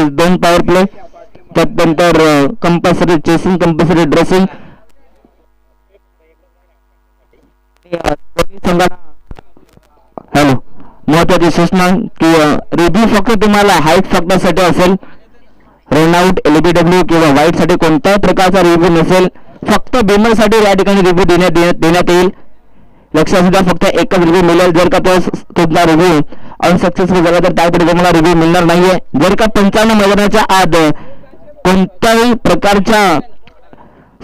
Base 2 power play, त्यानंतर compulsory chasing, compulsory dressing. Hello, महत्वाची सूचना की रिव्ह्यू फक्त तुम्हाला हाईट फक्तासाठी असेल. रनआउट, एलबीडब्ल्यू किंवा वाईट साठी कोणत्याही प्रकारचा रिव्ह्यू नसेल. फक्त बेमर साठी या ठिकाणी रिव्ह्यू देण्यात येईल. लक्षात द्या, फक्त एकच रिव्ह्यू मिळेल. जर का तो तुमचा रिव्ह्यू अनसक्सेसफुल झाला तर त्यापुढे तुम्हाला रिव्ह्यू मिळणार नाहीये. जर का 55 मैदानाच्या आत कोणत्याही प्रकारच्या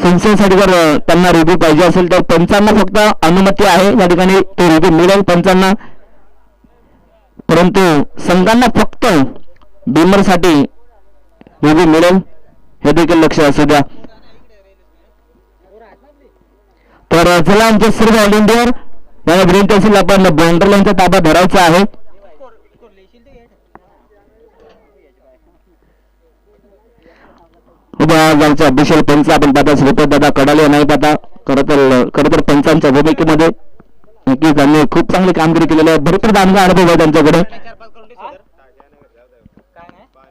संस्थेसाठी जर त्यांना रिव्ह्यू पाहिजे असेल तर 55 फक्त अनुमती आहे. या ठिकाणी तो रिव्ह्यू मिळेल 55. परंतु संघांना फक्त बेमरसाठी रिव्ह्यू मिळेल, हे देखील लक्ष असू द्या. तर चला, आमचे सर्व व्हॉलेंटियर यांना विनंती असेल आपण बाउंड्री लाईनचा ताबा धरायचा आहे. आमचे ऑफिशियल पंच आपण पाहता श्रीपद दादा कडाले नाही पाहता. खरं तर पंचांच्या भूमिकेमध्ये नक्कीच त्यांनी खूप चांगली कामगिरी केलेली आहे. भरपूर चांगला अनुभव आहे त्यांच्याकडे.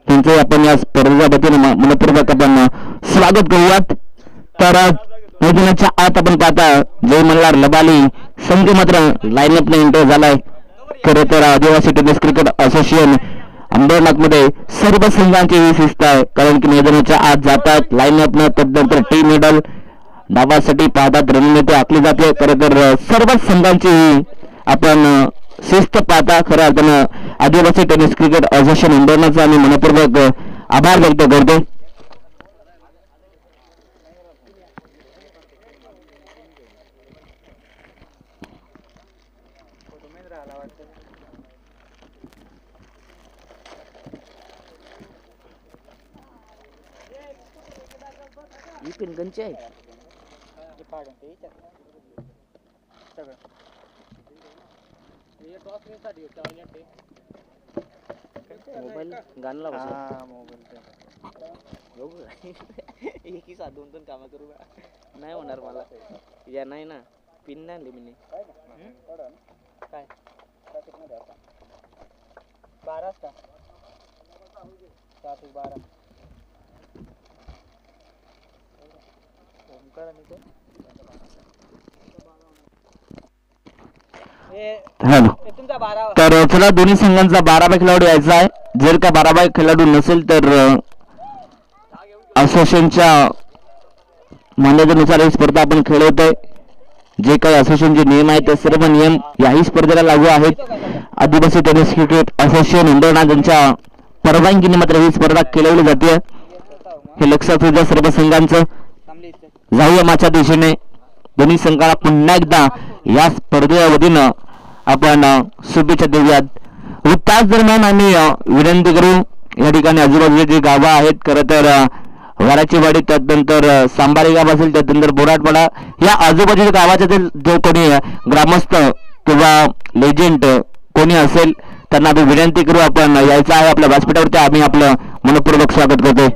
त्यांचे आपण या स्पर्धेच्या वतीने मनपूर्वक आपण स्वागत करूयात. तर मैदानाच्या आत आपण पाहता जय मल्हार लबाली संघ मात्र लाईनअपने एंटर झालाय. खरं तर आदिवासी टेनिस क्रिकेट असोसिएशन अंबरनाथ मध्ये सर्व संघांची ही शिस्त आहे, कारण की मैदानाच्या आत जातात लाईनअपनं, त्यानंतर टीम मेडल डावासाठी पाहतात, रणनीती आखली जाते. खरं तर सर्वच संघांची आपण शिस्त पाहता. खरं अर्थानं आदिवासी टेनिस क्रिकेट असोसिएशन अंबरनाथचा आम्ही मनपूर्वक आभार व्यक्त करतो. गंचे आहे मोबाईल गाणं लावा. एक साथ 2-2 कामं करू नाही होणार मला. या नाही ना, पिन नाही आणली मी. काय 12 का 12 तर चला, दोन्ही संघांचा 12 खेळाडू यायचा आहे. जर का 12 खेळाडू नसेल तर असोसिएशनच्या मान्यतेनुसार ही स्पर्धा आपण खेळवतोय. जे काही असोसिएशनचे नियम आहेत ते सर्व नियम याही स्पर्धेला लागू आहेत. आदिवासी टेनिस क्रिकेट असोसिएशन अंबरनाथ यांच्या परवानगीने मात्र ही स्पर्धा खेळवली जाते, हे लक्षात येऊ द्या सर्व संघांचं. जाऊया माच्या दिशेने. दोन्ही संघाला पुन्हा एकदा या स्पर्धेच्या वतीनं आपण शुभेच्छा देऊयात. व त्याच दरम्यान आम्ही विनंती करू, या ठिकाणी आजूबाजूचे जे गावं आहेत, खरं तर वाराचीवाडी, त्यानंतर सांबारी गाव असेल, त्यानंतर बोराटवाडा, या आजूबाजूच्या गावाचे जो कोणी ग्रामस्थ किंवा लेजंड कोणी असेल त्यांना आम्ही विनंती करू, आपण यायचं आहे आपल्या व्यासपीठावरती. आम्ही आपलं मनपूर्वक स्वागत करतो.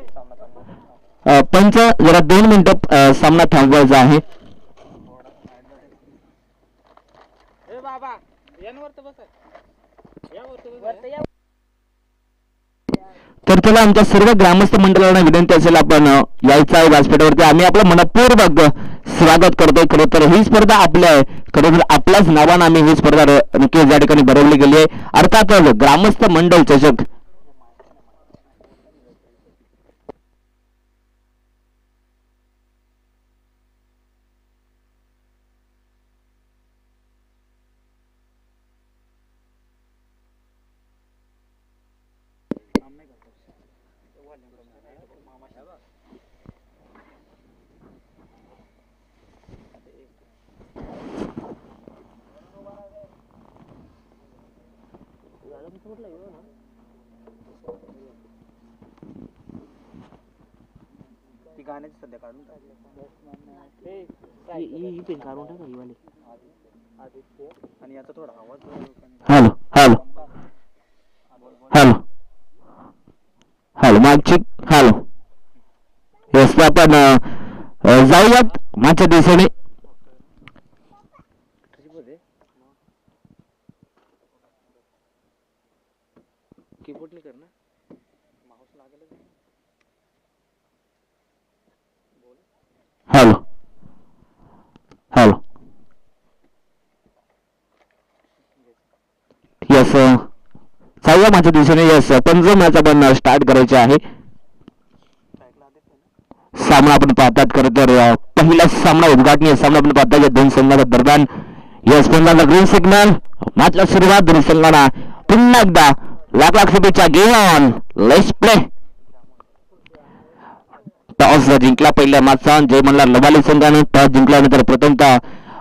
पंच, जरा 2 मिनिटं सामना थांबवायचा आहे. तर चला, आमच्या सर्व ग्रामस्थ मंडळांना विनंती असेल आपण यायचं आहे व्यासपीठावरती. आम्ही आपलं मनपूर्वक स्वागत करतोय. खरं तर ही स्पर्धा आपल्या आहे, खरं तर आपल्याच नावानं आम्ही ही स्पर्धा नक्कीच या ठिकाणी भरवली गेली आहे. अर्थातच ग्रामस्थ मंडळ चषक. ती गाण्याची सध्या काढून ही पेन काढून टाका ही वाली. आणि याचा थोडा आवाज. हॅलो हॅलो हॅलो हॅलो मागची हॅलो. यस, आपण जाऊयात माझ्या दिशेने. कीबोर्ड नाही करणार, माऊस लागेल. हॅलो हॅलो यस सहाव्या मॅचच्या दिवसाने यस पंचम मॅच आपण स्टार्ट करायचे आहे. सामना आपण पाहतात खरं तर पहिला सामना उद्घाटनीय सामना आपण पाहतात या दोन संघाच्या दरम्यान. यस पंचांचा ग्रीन सिग्नल मॅचला सुरुवात दोन्ही संघांना पुन्हा एकदा लाख लाख शुभेच्छा. Game on let's play. Toss जिंकला पहिल्या मॅचचा जय म्हणला लबाली संघाने. टॉस जिंकल्यानंतर प्रथमतः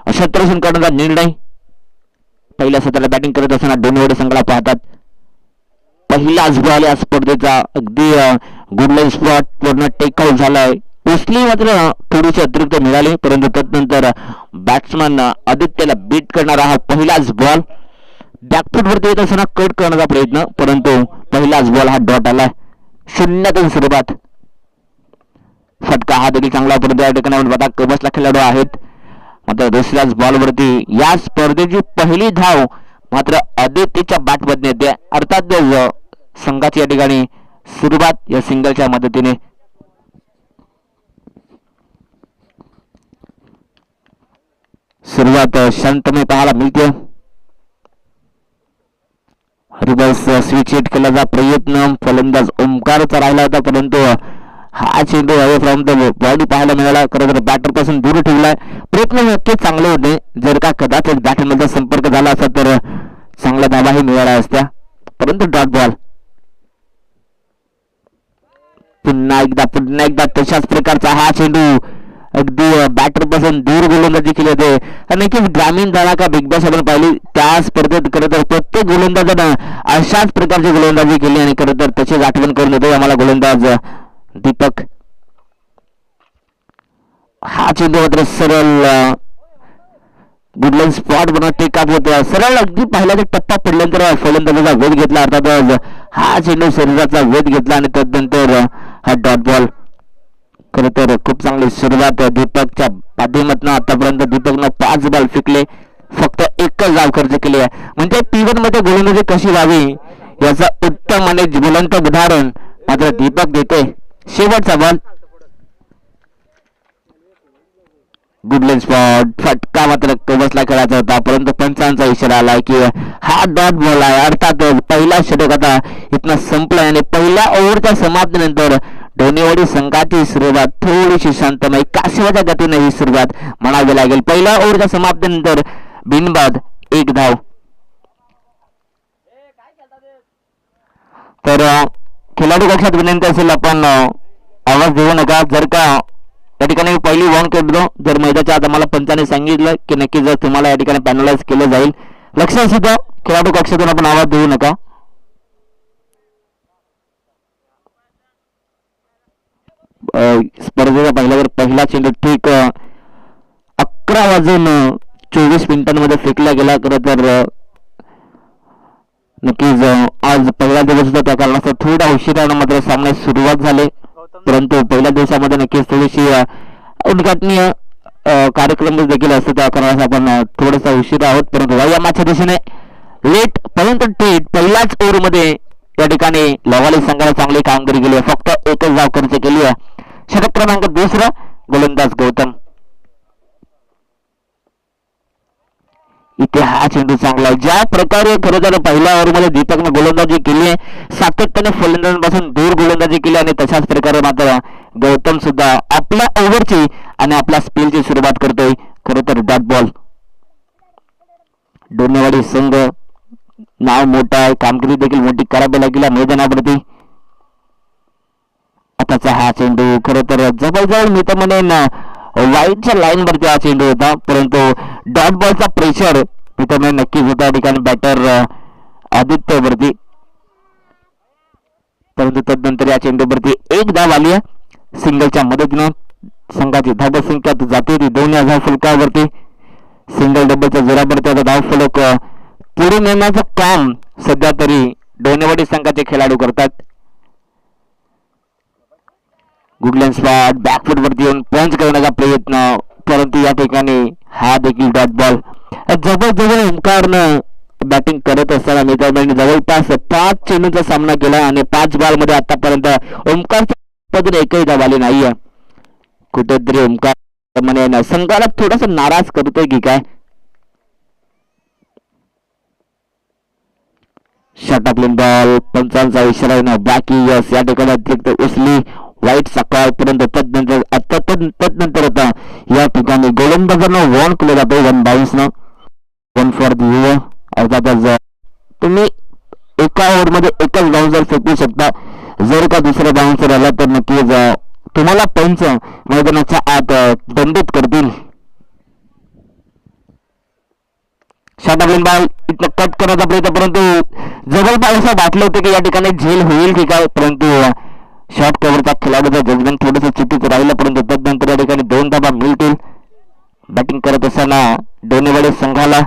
क्षेत्ररक्षण करण्याचा निर्णय. पहिल्या सत्राला बॅटिंग करत असताना डोनेवडे संघाला पाहतात. पहिलाच बॉल या स्पर्धेचा अगदी गुडलाईन स्पॉट पूर्ण टेकआउट झालाय. उचली मात्र थोडीशी अतिरिक्त मिळाली परंतु त्यानंतर बॅट्समन आदित्यला बीट करणारा हा पहिलाच बॉल. बॅकफूट वरती येत असताना कट करण्याचा प्रयत्न परंतु पहिलाच बॉल हा डॉट आलाय. 0 सुरुवात. फटका हा देखील चांगला परंतु या ठिकाणी आपण पाहता कबसला खेळाडू आहेत. मात्र दुसऱ्याच बॉलवरती या स्पर्धेची पहिली धाव मात्र आदित्यच्या बॅटमधून येते. अर्थात संघाची या ठिकाणी सुरुवात या सिंगलच्या मदतीने. सुरुवात शांतमय पाहायला मिळते. रिवर्स स्विच हिट केल्याचा प्रयत्न फलंदाज ओमकारचा राहिला होता परंतु हा चेंडू अवे फ्रॉम द बॉडी पाहायला मिळाला. खरं तर बॅटर पासून दूर ठेवलाय. प्रयत्न नक्कीच चांगले होते. जर का कदाचित बॅटरमधला संपर्क झाला असता तर चांगल्या धावाही मिळाल्या असत्या परंतु डॉट बॉल. पुन्हा एकदा तशाच प्रकारचा हा चेंडू अगदी बॅटर पासून दूर गोलंदाजी केली होते. नक्कीच ग्रामीण धडाका बिग बॉस आपण पाहिली त्या स्पर्धेत खरं तर प्रत्येक गोलंदाजानं अशाच प्रकारची गोलंदाजी केली आणि खरं तर तशीच आठवण करून देतो आम्हाला गोलंदाज दीपक. हा चेंडू मात्र सरळ गुडलाईन स्पॉट बनवत टेकअप होते. सरळ अगदी पहिला टप्पा पडल्यानंतर फलंदाजाचा वेध घेतला. अर्थातच हा चेंडू शरीराचा वेध घेतला आणि त्यानंतर हा डॉट बॉल. खरं तर खूप चांगली सुरुवात दीपकच्या माध्यमातून. आतापर्यंत दीपकनं 5 बॉल फेकले फक्त 1च धाव खर्च केली आहे. म्हणजे T1 मध्ये गोलंदाजी कशी व्हावी याचा उत्तम आणि ज्वलंत उदाहरण मात्र दीपक देते. शेवटचा बॉल गुडलाईन स्पॉट. फटका मात्र कबसला खेळायचा होता परंतु पंचांचा इशारा आलाय की हा डॉट बॉल आहे. अर्थात पहिला षटक आता इथनं संपलाय आणि पहिल्या ओव्हरच्या समाप्तीनंतर डोनेवाडी संघाची सुरुवात थोडीशी शांतमय काशिवाच्या गतीने ही सुरुवात म्हणावी लागेल. पहिल्या ओव्हरच्या समाप्तीनंतर बिनबाद 1 धाव. तर खेळाडू कक्षात विनंती असेल आपण आवाज देऊ नका. जर का या ठिकाणी पहिली वॉर्न करतो जर मैदानाच्या आत आम्हाला पंचाने सांगितलं की नक्की जर तुम्हाला या ठिकाणी पॅनलाइज केलं जाईल लक्ष असू द्या. खेळाडू कक्षातून आपण आवाज देऊ नका. स्पर्धेच्या पहिला चेंडू ठीक 11:24 फेकला गेला. खरं तर नक्कीच आज पहिला दिवस होता त्या कारणास्तव थोडा उशिरानं मात्र सामन्यात सुरुवात झाली परंतु पहिल्या दिवसामध्ये नक्कीच थोडीशी उद्घाटनीय कार्यक्रम देखील असतो त्या कारणास आपण थोडासा उशीर आहोत परंतु या मॅचच्या दिशेने लेट परंतु थेट पहिल्याच ओव्हरमध्ये या ठिकाणी लवाली संघाने चांगली कामगिरी केली आहे. फक्त 1च धाव खर्च केली आहे. षटक क्रमांक 2 गोलंदाज गौतम. इथे हा चेंडू चांगला ज्या प्रकारे खरं तर पहिल्या ओव्हरमध्ये दीपकने गोलंदाजी केली आहे सातत्याने फलंदाजांपासून दूर गोलंदाजी केली आणि तशाच प्रकारे मात्र गौतम सुद्धा आपल्या ओव्हरची आणि आपल्या स्पेलची सुरुवात करतोय. खरं तर डॉट बॉल. डोनेवाडी संघ नाव मोठा आहे कामगिरी देखील मोठी करावी लागेल मैदानावरती. आताचा हा चेंडू खरं तर जवळजवळ मी तर म्हणेन वाईटच्या लाईन वरती हा चेंडू होता परंतु डॉट बॉलचा प्रेशर मी तर म्हणेन नक्कीच होता या ठिकाणी बॅटर आदित्यवरती परंतु तदनंतर या चेंडूवरती 1 धाव आली आहे. सिंगलच्या मदतीनं संघाची धाव संख्या जाते ती 2 या धाव फलकावरती. सिंगल डबलच्या जोरावरती आता धाव फलक पुढे नेण्याचं काम सध्या तरी डोनेवाडी संघाचे खेळाडू करतात. गुडलाईन स्पॉट बॅकफूट वरती येऊन पंच करण्याचा प्रयत्न परंतु या ठिकाणी हा देखील डॉट बॉल. जवळजवळ ओंकारनं बॅटिंग करत असताना मित्रांनी जवळपास 5 चेंडूंचा सामना केला आणि 5 बॉल मध्ये आतापर्यंत ओमकार एकही धाव आली नाहीये. कुठेतरी ओमकार म्हणे संघाला थोडासा नाराज करतोय की काय. षटकलीन बॉल, पंचांचा इशारा बाकी यस या ठिकाणी अतिरिक्त उसली वाईट सकाळपर्यंत तदनंतर आता या ठिकाणी गोलंदाजांना वॉर्न केलं जातं 1 बाउन्स न 1 फॉर द ओव्हर. अर्थातच तुम्ही एका ओव्हर मध्ये एकच बाउन्सर फेकू शकता. जर का दुसरा बाउन्सर आला तर नक्कीच तुम्हाला पंच मैदानाच्या आत दंडित करतील. षटकलीन बॉल इथं कट करण्याचा प्रयत्न, परंतु जवळपास असं वाटलं होतं की या ठिकाणी झेल होईल की काय, परंतु शॉर्ट कव्हरचा खेळाडूचा जजमेंट थोडंसं चुकीचं राहिलं. परंतु तदनंतर या ठिकाणी 2 धावा मिळतील. बॅटिंग करत असताना डोनेवाडे संघाला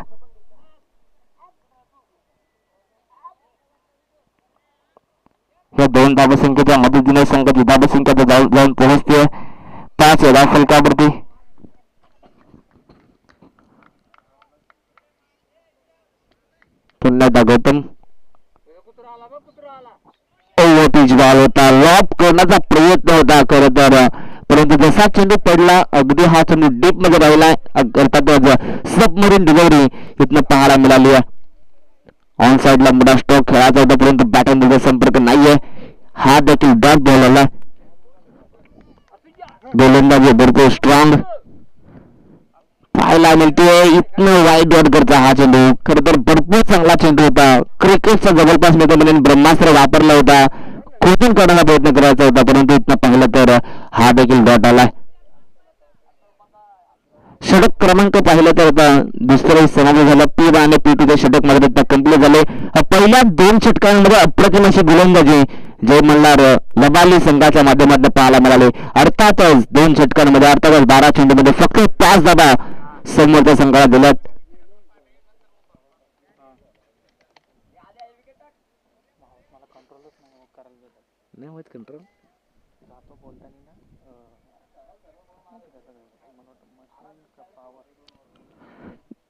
या 2 धावसंख्येच्या मदतीने संघाची धावसंख्या जाऊन पोहोचते 5 या फलकावरती. पुन्हा एकदा गौतम पिच बॉल होता, लॉप करण्याचा प्रयत्न होता खर तर, परंतु जसा चेंडू पडला अगदी हा चेंडू डीप मध्ये राहिला. अर्थातच सबमरीन डिलिव्हरी इथनं पाहायला मिळाली आहे. ऑन साइडला मोठा स्ट्रोक खेळायचा होता, परंतु बॅटन संपर्क नाहीये. हा देखील डॉट बॉल आला. गोलंदाजी भरपूर स्ट्रॉंग पाहायला मिळतोय. इथनं वाईट डॉट करता हा चेंडू खर तर भरपूर चांगला चेंडू होता. क्रिकेटचा जवळपास मी ब्रह्मास्त्र वापरला होता, खोदून काढण्याचा प्रयत्न करायचा होता, परंतु इथनं पाहिलं तर हा देखील डॉट आलाय. षटक क्रमांक पाहिलं तर आता दुसरं समावेश झाला. P1 आणि P2 षटक मध्ये कंप्लीट झाले. पहिल्या 2 षटकांमध्ये अप्रतिम अशी गोलंदाजी जय मल्हार लबाली संघाच्या माध्यमातून पाहायला मिळाले. अर्थातच 2 षटकांमध्ये अर्थातच 12 चेंडूमध्ये फक्त 5 धावा समोरच्या संघाला दिल्यात. कंट्रोल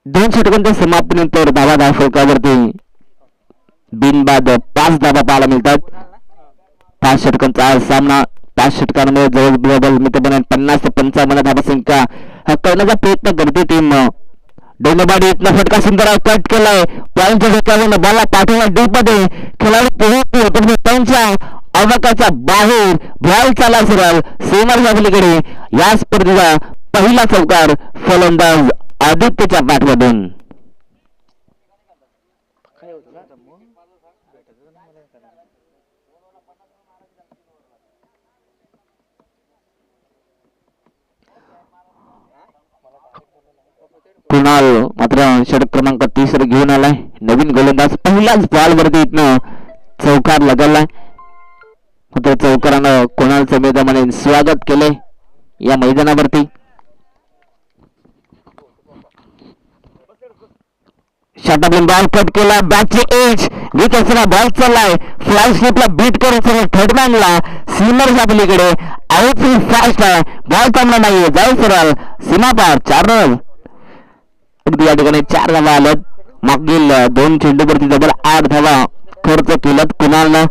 2 षटकांच्या समाप्तीनंतर धावा फलकावरती बिनबाद 5 धावा पाहायला मिळतात. 5 षटकांचा सामना. 5 षटकांमध्ये जवळजवळ मित्रपणे 50 ते 55 धावसंख्या करण्याचा प्रयत्न करते टीम. डोनेबाडी इथला फटका सुंदर कट केलाय. पॉईंटच्या ठिकाणी बॉलला पाठवला डीप मध्ये, खेळाडू पोहोचतो पण त्यांच्या अवकाच्या बाहेर बॉल चाला सरळ सीमाच्या पलीकडे. या स्पर्धेचा पहिला चौकार फलंदाज आदित्यच्या बॅटमधून. कुणाल मात्र षटक क्रमांक 30 घेऊन आलाय. नवीन गोलंदाज पहिल्याच बॉल वरती इथनं चौकार लगडलाय. मात्र चौकारानं कुणालचं मैदानाने स्वागत केले या मैदानावरती. षटक बॉल कट केला. बॅटची एज विथ असताना बॉल चाललाय. फ्लाय स्लिपला बीट करून सगळं थर्डमॅनला सीमरच्या पलीकडे. आउटफील्ड फास्ट आहे, बॉल थांबला नाहीये, जाऊ सरळ सीमा पार. 4 रन. अगदी या ठिकाणी 4 धावा आल्यात. मागील 2 चेंडूवरती जवळ 8 धावा खर्च केल्यात कुणालनं.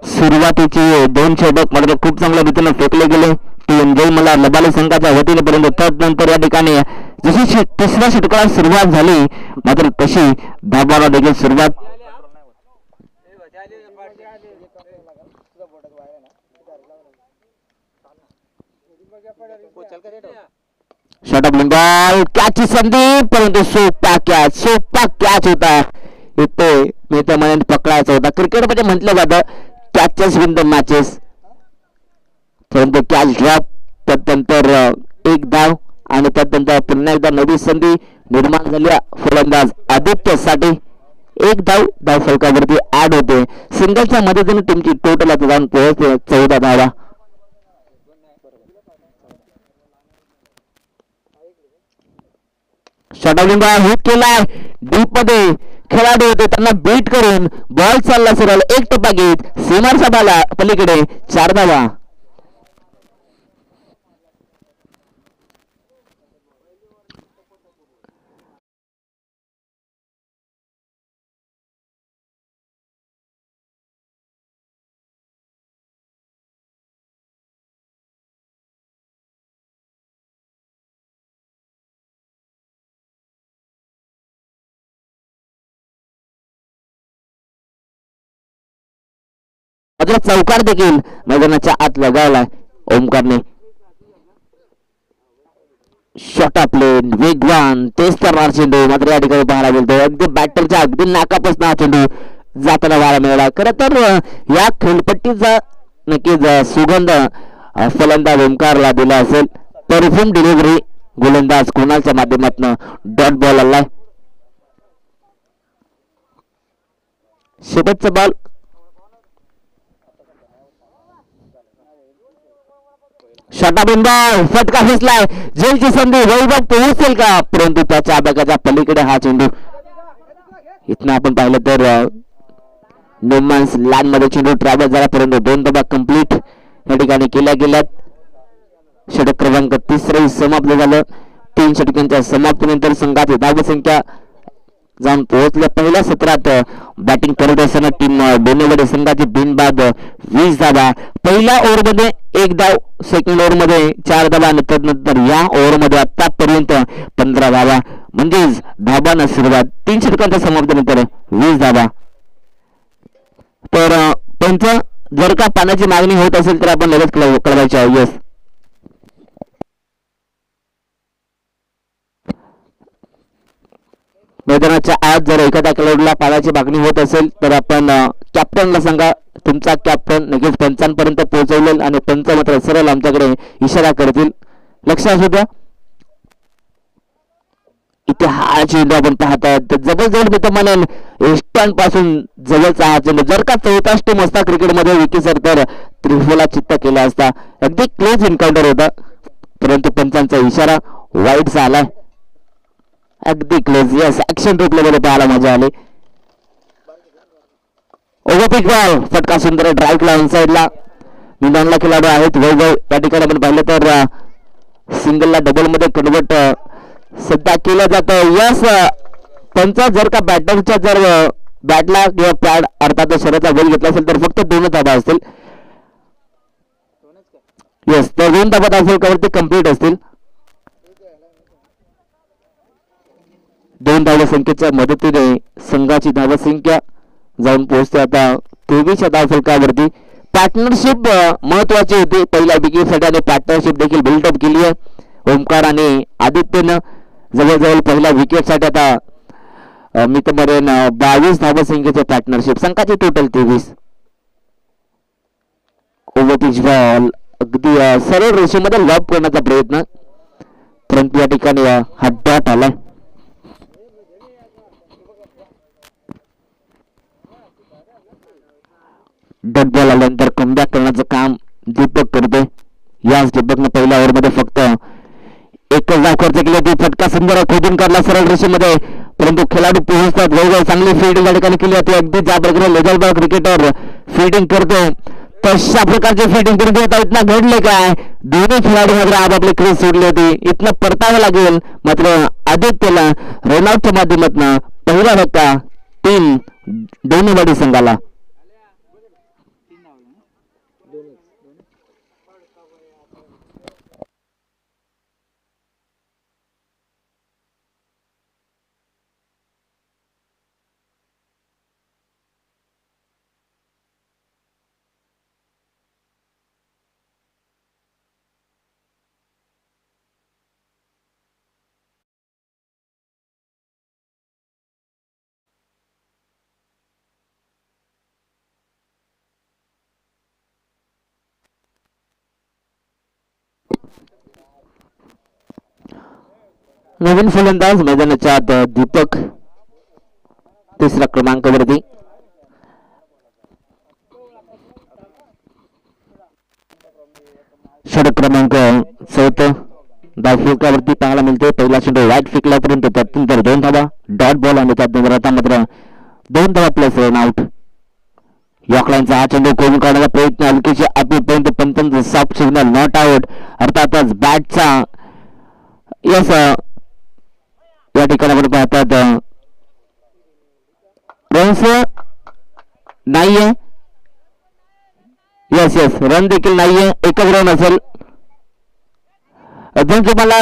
सुरुवातीचे 2 षटक मात्र खूप चांगल्या रीतीने फेकले गेले टीम जय मला लबाली संघाच्या वतीने, परंतु त्यानंतर या ठिकाणी जशी 3ऱ्या षटकाला सुरुवात झाली मात्र तशी धाबाला देखील सुरुवात. षटक बॉल कॅचची संधी, परंतु सोपा कॅच होता. इथे मित्रमंडळी पकडायचा होता. क्रिकेटमध्ये म्हटलं जातं कॅचेस विन द मॅचेस, परंतु कॅच ड्रॉप. त्यानंतर 1 धाव आणि त्यानंतर पुन्हा एकदा नवी संधी निर्माण झाली फलंदाज आदित्यसाठी. 1 धाव फलकावरती ऍड होते. सिंगलच्या मदतीने टीमची टोटल आता जाऊन पोहोचते 14 धावा. षटक हिट केलाय डीप मध्ये. खेळाडू होते त्यांना बीट करून बॉल चालला सरळ 1 टप्पा घेत सीमारच्या बाला पलीकडे 4 धावा. मात्र चौकार देखील मैदानाच्या आत लगावलाय ओमकारने. शॉट प्लेन वेगवान तेच करणार चेंडू मात्र या ठिकाणी पाहायला मिळतो. अगदी बॅटरच्या अगदी नाकापासून हा चेंडू जाताना पाहायला मिळाला. खरं तर या खेळपट्टीचा नक्कीच सुगंध फलंदाज ओमकारला दिला असेल. परफ्यूम डिलिव्हरी गोलंदाज कुणालच्या माध्यमातून डॉट बॉल आलाय. शेवटचा बॉल शॉटा बॉल फटका फेसलाय. जेलची संधी वैभव पोहोचेल का परंतु त्याच्या आबागाच्या पलीकडे हा चेंडू. इथनं आपण पाहिलं तर नोमॅन्स लँड मध्ये चेंडू ट्रॅव्हल झाला परंतु 2 धावा कंप्लीट या ठिकाणी केल्या गेल्यात. षटक क्रमांक 3 समाप्त झालं. 3 षटकांच्या समाप्तीनंतर संघाची धावसंख्या जाऊन पोहोचल्या. पहिल्या सत्रात बॅटिंग करत असताना टीम डोनेवडे संघाची बिनबाद 20 धावा. पहिल्या ओव्हरमध्ये 1 धाव, सेकंड ओव्हरमध्ये 4 धावा आणि त्यानंतर या ओव्हरमध्ये आतापर्यंत 15 धावा म्हणजेच धाबांना सुरुवात. 3 षटकांच्या समाप्तीनंतर 20 धावा. तर पंच जर का पाण्याची मागणी होत असेल तर आपण लगेच कळवायचे आहे. यस मैदानाच्या आत जर एखाद्या खेळाडूला पाण्याची मागणी होत असेल तर आपण कॅप्टनला सांगा. तुमचा कॅप्टन नक्कीच पंचांपर्यंत पोहोचवलेल आणि पंच मात्र सरळ आमच्याकडे इशारा करतील. लक्ष असू द्या. इथे हा चेंडू आपण पाहतात जवळजवळ मी तर म्हणेन एस्टन पासून जवळचा हा चेंडू. जर का 14 टीम असता क्रिकेटमध्ये विकी सर तर त्रिफोला चित्त केला असता. अगदी क्लोज एन्काउंटर होता परंतु पंचांचा इशारा वाईटचा आलाय. अगदी क्लोज. यस ऍक्शन रिप्ले मध्ये पाहायला मजा आली. ओव्हरपिक बॉल फटका सुंदर ड्राईव्हला इनसाइडला. मिडॉनला खेळाडू आहेत वैभव. या ठिकाणी आपण पाहिलं तर सिंगलला डबल मध्ये कन्वर्ट सध्या केलं जातं. यस पंच जर का बॅटरच्या जर बॅटला किंवा पॅड अर्थात शरीराचा गोल घेतला असेल तर फक्त 2 धाबा असतील. यस तर 2 धाबा असेल का ते कम्प्लीट असतील. 2 धावा संख्येच्या मदतीने संघाची धावसंख्या जाऊन पोहोचते आता 23 धावफलकावरती. पार्टनरशिप महत्वाची होती. पहिल्या विकेटसाठी आणि पार्टनरशिप देखील बिल्डअप केली आहे. ओमकार आणि आदित्यनं जवळजवळ पहिल्या विकेटसाठी आता मी तर म्हणेन 22 धावसंख्येचे पार्टनरशिप. संघाची टोटल 23. ओव्हरपिच बॉल अगदी सरळ रेषेमध्ये लॉब करण्याचा प्रयत्न परंतु या ठिकाणी हा डॉट आलाय. डॉट बॉल आल्यानंतर कमबॅक करण्याचं काम दीपक करतोय. याच दीपकनं पहिल्या ओव्हरमध्ये फक्त एकच धाव खर्च केली होती. फटका सुंदर खोदून काढला सरळ रेषेमध्ये परंतु खेळाडू पोहोचतात. जवळजवळ चांगली फिल्डिंग या ठिकाणी केली होती. अगदी ज्या प्रकारे लेदर बॉल क्रिकेटर फिल्डिंग करतो तशा प्रकारची फिल्डिंग करून देत इथनं घडले काय. दोन्ही खेळाडू मात्र आपापली क्रीज सोडली होती. इथनं परतावं लागेल मात्र आदित्यला रनआउटच्या माध्यमातून पहिला धक्का टीम डोनेवाडी संघाला. नवीन फलंदाज मैदानाच्या आत दीपक 3ऱ्या क्रमांकावरती. षटक क्रमांक 4 धावफलकावरती पाहायला मिळते. पहिला चेंडू वाईट फेकल्यापर्यंत त्यानंतर 2 धावा डॉट बॉल आणि त्यानंतर आता मात्र 2 धावा प्लस रनआउट. यॉकलाईनचा हा चेंडू कोण काढण्याचा प्रयत्न हलकीचे आपल्यापर्यंत पंचांचं सॉफ्ट सिग्नल नॉट आउट. अर्थातच बॅटचा यस या ठिकाणी आपण पाहतात रन्स नाहीये. यस यस रन देखील नाहीये. एकच रन असेल. जर तुम्हाला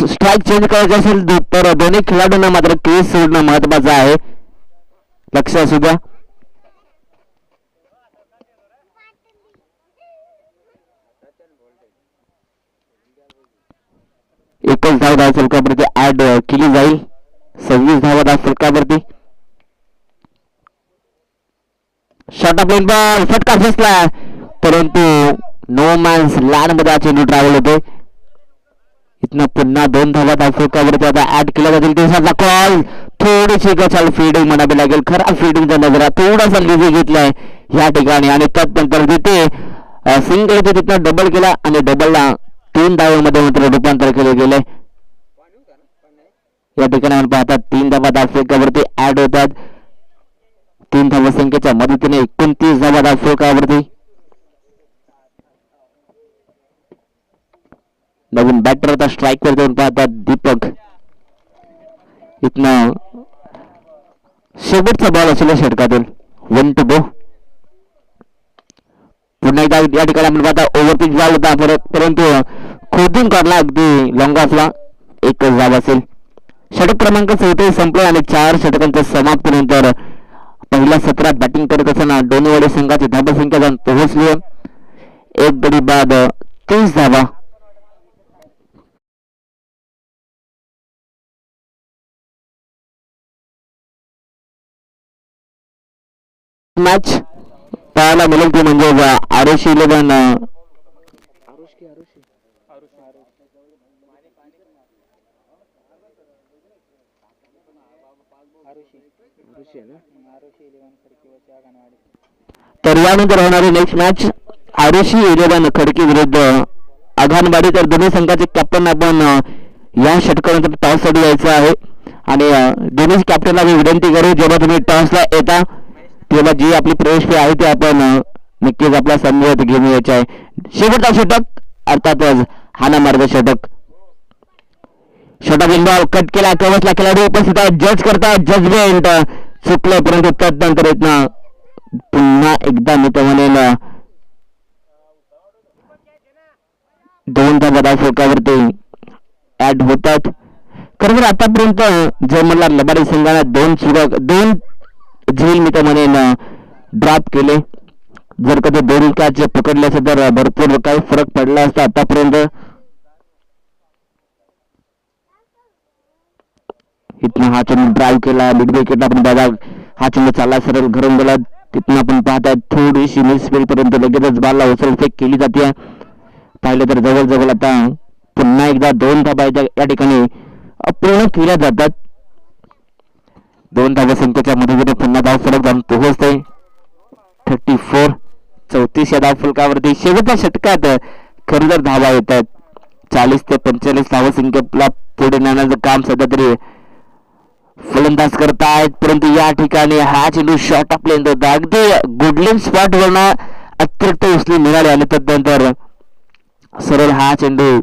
स्ट्राईक चेंज करायचे असेल तर दोन्ही खेळाडूंना मात्र क्रीज सोडणं महत्वाचं आहे. लक्ष असू द्या. एकच धाव फलकावरती ऍड केली जाईल. 26 धावा फलकावरती. शॉर्ट ऑफ लाईन बॉल फटका फसला, परंतु नो मॅन्स लँड मध्ये चेंडू ट्रॅव्हल होते. इथनं पुन्हा 2 धावा फलकावरती आता ऍड केल्या जातील. दिवसाचा कॉल थोडीशी गचाल फिल्डिंग म्हणावी लागेल. खराब फिल्डिंगचा नजरा थोडासा लिझी घेतलाय या ठिकाणी आणि त्यानंतर तिथे सिंगल होते तिथनं डबल केला आणि डबलला 3 धावांमध्ये मात्र रूपांतर केले गेले. या ठिकाणी आपण पाहतात 3 धावा फलकावरती ऍड होतात. 3 धावा संख्येच्या मदतीने 29 धावा फलकावरती. नवीन बॅटर आता स्ट्राईक वर देऊन पाहतात दीपक. इथनं शेवटचा बॉल असेल षटकातून. 1 to go. पुन्हा एकदा या ठिकाणी आपण पाहता ओव्हरपिच बॉल होता परंतु खोदून काढला अगदी लॉंग ऑफला. एकच धाव असेल. षटक क्रमांक 34 संपले आणि 4 षटकांच्या समाप्तीनंतर पहिल्या सत्रात बॅटिंग करत असताना डोनेवाडी संघाची धावसंख्या जाऊन पोहोचली. एक गडी बाद 30 धावा. मॅच पाहायला मिळेल ती म्हणजे आरुषी 11 तर यानंतर होणारी नेक्स्ट मॅच आरुषी 11 खडकी विरुद्ध आघाणवाडी. तर दोन्ही संघाचे कॅप्टन आपण या षटकानंतर टॉस साठी यायचं आहे आणि दोन्ही कॅप्टनला मी विनंती करू जेव्हा तुम्ही टॉसला येता तेव्हा जी आपली प्रवेश फी आहे ती आपण नक्कीच आपल्या समोर घेऊन यायचे आहे. शेवटचा षटक अर्थातच हाना मार्ग षटक. षटक बॉल कट केला कवचला खेळाडू उपस्थित आहे. जज करतात जजमेंट चुकलं परंतु त्यानंतर इथनं पुन्हा एकदा मी तर म्हणेन 2 धावा फलकावरती ऍड होतात. खरं तर आतापर्यंत जर मला लबाडी संघाला 2 झेल मी तर म्हणेन ड्रॉप केले. जर कधी 2 कॅच पकडले असते तर भरपूर काही फरक पडला असता आतापर्यंत. इथनं हा चेंडू ड्राईव्ह केला मिड विकेटला पण दादा हा चेंडू चालला सरळ घरून गेला. तिथनं आपण पाहताय थोडीशी मिसफील पर्यंत लगेचच बॉलला उचलफेक केली जाते. पाहिलं तर जवळजवळ आता पुन्हा एकदा 2 धावा या ठिकाणी अपूर्ण केल्या जातात. 2 धावा संख्येच्या मदतीने पुन्हा धाव फलक जाऊन पोहोचते 34. 34 या धाव फलकावरती शेवटच्या षटकात खरं तर धावा येतात. 40 ते 45 धावा संख्येला पुढे नेण्याचं काम सध्या तरी फलंदाज करतायत. परंतु या ठिकाणी हा चेंडू शॉर्ट ऑफ लेंथ होता. अगदी गुडलिन स्पॉट वरनं अतिरिक्त उचली मिळाली आणि त्यानंतर सरळ हा चेंडू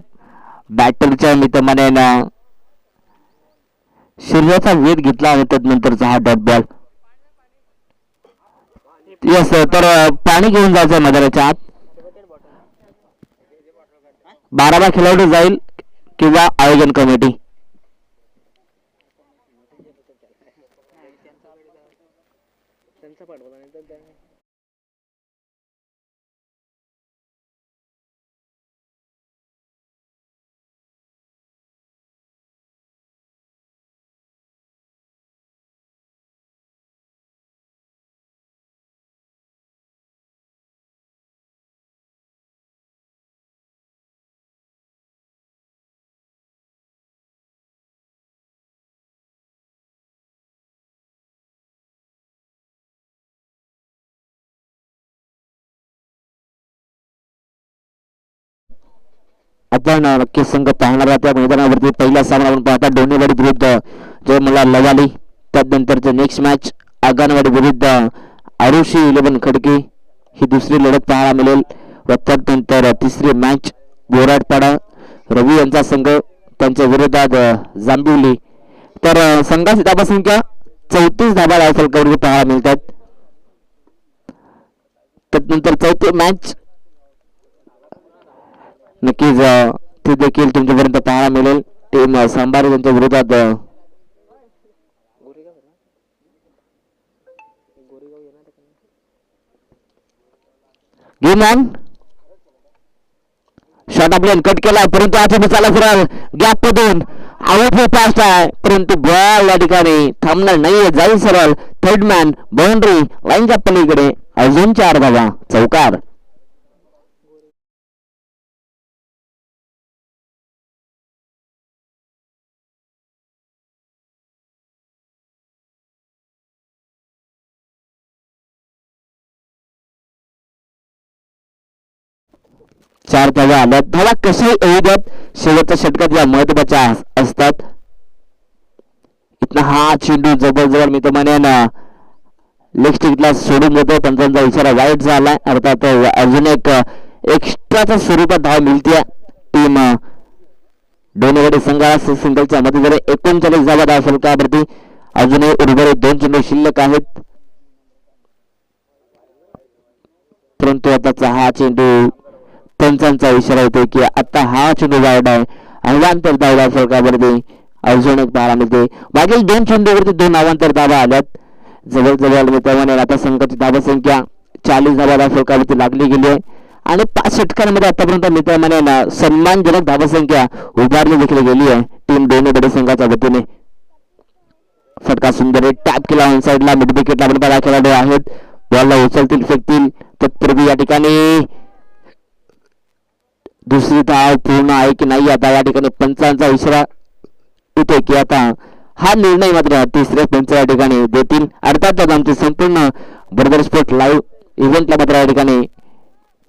बॅटरच्या मितमाने शरीराचा वेध घेतला आणि त्यानंतरचा हा डॉट बॉल. यस तर पाणी घेऊन जायचं मैदानाच्या आत. 12 खेळाडू जाईल किंवा आयोजन कमिटी. आपण नक्कीच संघ पाहणार त्या मैदानावरती पहिला सामना आपण पाहता डोनेवाडी विरुद्ध जय मला लवाली. त्यानंतरचे नेक्स्ट मॅच आगानवाडी विरुद्ध आरुषी 11 खडकी ही दुसरी लढत पाहायला मिळेल. व त्यानंतर तिसरी मॅच बोराडपाडा रवी यांचा संघ त्यांच्या विरोधात जांभिवली. तर संघाची धावा संख्या 34 धावा फलकावरती पाहायला मिळतात. त्यानंतर चौथी मॅच नक्कीच ते देखील तुमच्यापर्यंत पाहायला मिळेल. टीम सांबार यांच्या विरोधात गेम ऑन शॉट आपल्याला कट केला परंतु आता चाला फिराल गॅप मधून आउट फास्ट आहे परंतु बॉल या ठिकाणी थांबणार नाहीये जाईल सरळ थर्ड मॅन बाउंड्री लाईनच्या पलीकडे अजून 4 धावा चौकार. चार धावा आल्यात. धावा कशाही येऊ द्यात शेवटच्या षटकात या महत्वाच्या असतात. इथनं हा चेंडू जवळजवळ मी तर म्हणेन लेग स्टिकला सोडून देतो पंचांचा इशारा वाईट झालाय अर्थात अजून एक एक्स्ट्राच्या स्वरूपात धाव मिळते टीम डोनेवाडी संघाला सिंगलच्या मध्ये 39 धावा धाव फलकावरती अजूनही उर्वरित 2 चेंडू शिल्लक आहेत परंतु आताचा हा चेंडू पंचांचा इशारा येतो की आता हा चेंडू वाईट आहे अवांतर धाव फलकावरती अजून एक पाहायला मिळते. मागील 2 चेंडूवरती 2 अवांतर धावा आल्यात जवळजवळ मित्रांनो आता संघाची धावसंख्या 40 धावा फलकावरती लागली गेली आहे आणि 5 षटकांमध्ये आतापर्यंत मित्रांनो सन्मानजनक धावसंख्या उभारली देखील गेली आहे टीम डोनेवाडी संघाच्या वतीने. फटका सुंदर टॅप केला ऑन साइडला मिड विकेटला आपण बघा खेळाडू आहेत बॉलला उचलतील फेकतील तत्पूर्वी या ठिकाणी दुसरी धाव पूर्ण आहे की नाही आता या ठिकाणी पंचांचा इशारा येतोय की आता हा निर्णय मात्र तिसऱ्या पंच या ठिकाणी देतील. अर्थातच आमचे संपूर्ण ब्रदर स्पोर्ट लाईव्ह इव्हेंटला मात्र या ठिकाणी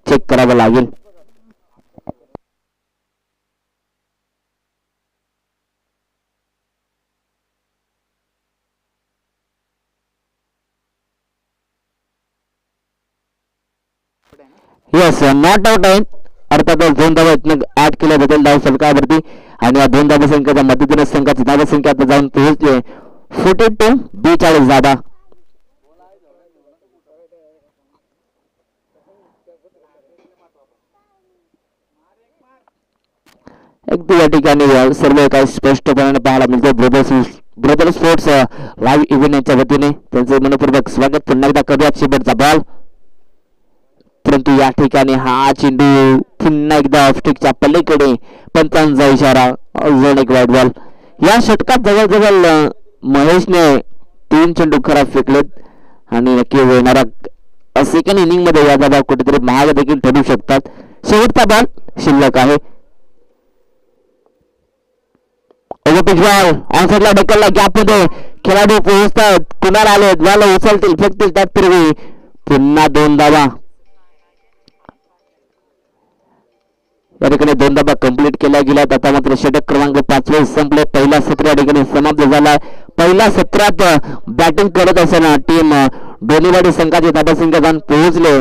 चेक करावं लागेल. येस नॉट आउट आहे अर्थातच 2 धावा ऍड केल्याबद्दल धाव फलकावरती आणि या 2 धावा संख्येच्या मदतीने संघाची धावा संख्या आता जाऊन पोहोचली 42 धावा. अगदी या ठिकाणी सर्व काही स्पष्टपणे पाहायला मिळते ब्रदर स्पोर्ट्स लाईव्ह इव्हेंटच्या वतीने त्यांचे मनपूर्वक स्वागत. पुन्हा एकदा करूयात शेवटचा बॉल परंतु या ठिकाणी हा चेंडू पुन्हा एकदा ऑफस्टिकच्या पलीकडे पंचांचा इशारा अजून एक वाईट बॉल. या षटकात जवळजवळ महेशने 3 चेंडू खराब फेकलेत आणि नक्की येणाऱ्या सेकंड इनिंग मध्ये या धावा कुठेतरी महाग देखील ठरू शकतात. शेवटचा बॉल शिल्लक आहे. ऑनसाइडला ढकलला गॅप मध्ये खेळाडू पोहोचतात कुणाला आले बॉल उचलतील फेकतील त्यापूर्वी पुन्हा 2 धावा या ठिकाणी 2 धावा कंप्लीट केल्या गेल्यात. आता मात्र षटक क्रमांक 5 संपले. पहिला सत्र या ठिकाणी समाप्त झाला. पहिल्या सत्रात बॅटिंग करत असताना टीम डोनेवाडी संघाची धावसंख्या जाऊन पोहोचले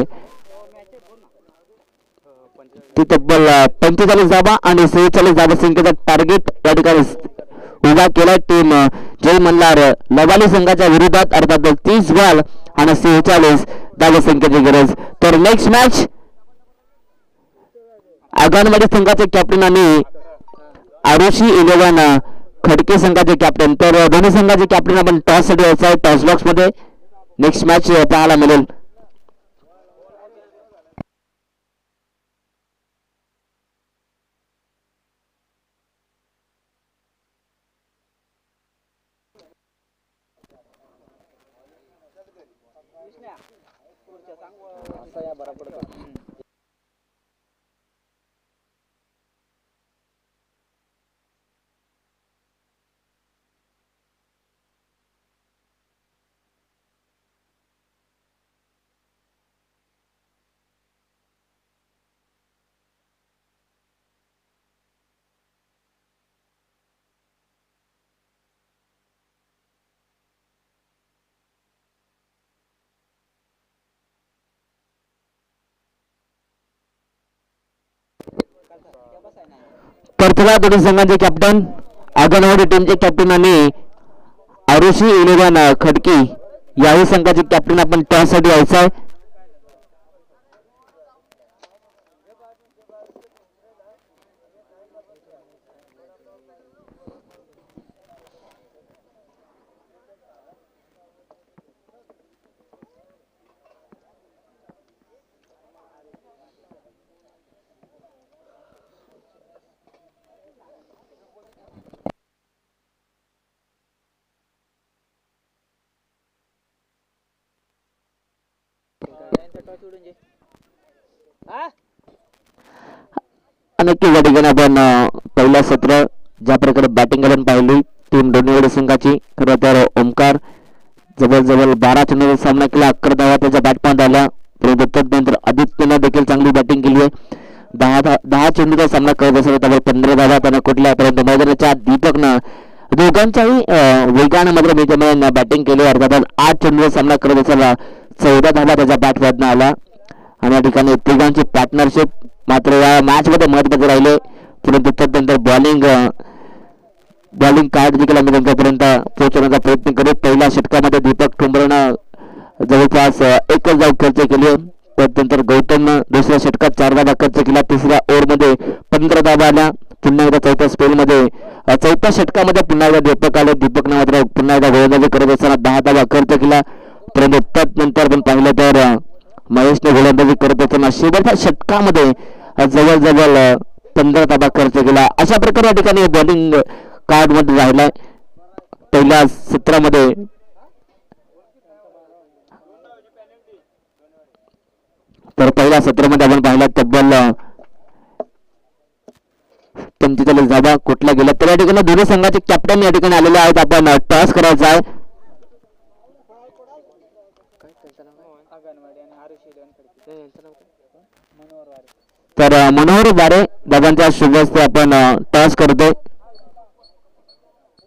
ती तब्बल 45 धावा आणि 46 धावसंख्येचा टार्गेट या ठिकाणी उभा केला टीम जय मल्हार लवाली संघाच्या विरोधात अर्थात 30 बॉल आणि 46 धावसंख्येची गरज. तर नेक्स्ट मॅच आगनवाडी संघाचे कॅप्टन आणि आरुषी 11 खडके संघाचे कॅप्टन. तर दोन्ही संघाचे कॅप्टन आपण टॉस साठी यायचा टॉस बॉक्स मध्ये नेक्स्ट मॅच पाहायला मिळेल. तर चला दोन्ही संघाचे कॅप्टन आगनवाडी टीमचे कॅप्टन आणि आरुषी 11 खडकी याही संघाचे कॅप्टन आपण टॉस साठी यायचं आहे. नक्की या ठिकाणी आपण पहिला सत्र ज्या प्रकारे बॅटिंग आपण पाहिली टीम डोनेवाडी संघाची. खरं तर ओमकार जवळजवळ 12 चेंडूचा सामना केला, 11 धावा त्याच्या बॅटमध्ये आल्या. परंतु तदनंतर आदित्यनं देखील चांगली बॅटिंग केली आहे. 10 चेंडूचा सामना करत असेल त्यावर 15 धावा त्यानं कुठल्या. परंतु मैदानाच्या दीपकनं दोघांच्याही वेगानं मात्र त्याच्यामध्ये बॅटिंग केली. अर्थातच 8 चेंडूचा सामना करत असेल 14 धावा त्याच्या बॅटमधनं आला. आणि या ठिकाणी तिघांची पार्टनरशिप मात्र या मॅच मध्ये महत्वाचे राहिले. परंतु तदनंतर बॉलिंग कार्ड देखील आम्ही त्यांच्यापर्यंत पोहोचवण्याचा प्रयत्न करू. पहिल्या षटकामध्ये दीपक ठोंबरेनं जवळपास 1 धाव खर्च केली. त्यानंतर गौतमनं दुसऱ्या षटकात 4 धावा खर्च केला. तिसऱ्या ओव्हरमध्ये 15 धावा आल्या. पुन्हा एकदा चौथ्या स्पेलमध्ये चौथ्या षटकामध्ये पुन्हा एकदा दीपक आले. दीपकनं मात्र पुन्हा एकदा गोलंदाजी करत असताना 10 धावा खर्च केला. परंतु त्यानंतर पण पाहिलं तर महेशने गोलंदाजी करत असताना शेवटच्या षटकामध्ये जवळजवळ 15 धावा खर्च केला. अशा प्रकारे या ठिकाणी बॉलिंग कार्ड मध्ये राहिलाय पहिल्या सत्रामध्ये. तर पहिल्या सत्रामध्ये आपण पाहिला तब्बल 45 धावा कुठल्या गेल्या. तर या ठिकाणी दोन्ही संघाचे कॅप्टन या ठिकाणी आलेले आहेत. आपण टॉस करायचा आहे. तर मनोहर वारे दादांच्या शुभ हस्ते आपण टॉस करतोय.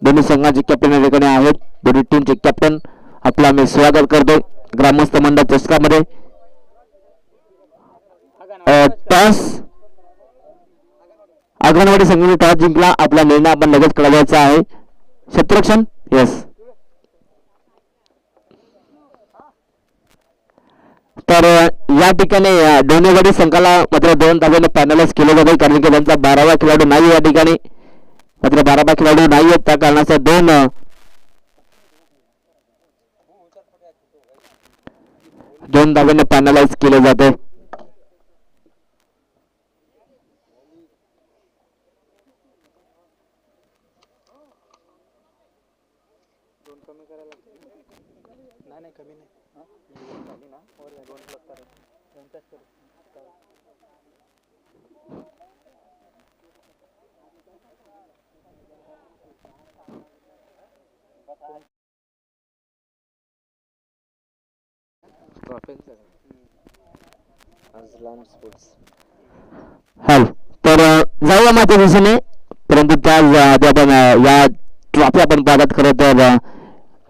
दोन्ही संघाचे कॅप्टन या ठिकाणी आहेत. दोन्ही टीमचे कॅप्टन आपलं आम्ही स्वागत करतोय ग्रामस्थ मंडळ चषकामध्ये. टॉस अंगणवाडी संघाने टॉस जिंकला. आपला निर्णय आपण लगेच कळवायचा आहे. शत्रुघ्न येस. तर या ठिकाणी डोनेवाडी संघाला मात्र 2 धाब्याने पॅनलाइज केलं जाते कारण की त्यांचा 12वा खेळाडू नाही या ठिकाणी. मात्र 12वा खेळाडू नाही आहेत त्या कारणाचा 2 धाब्याने पॅनलाइज केले जाते. तर जाऊया माझ्या दिशेने. परंतु त्या आपण या ट्रॉफी आपण पाहतात. खरं तर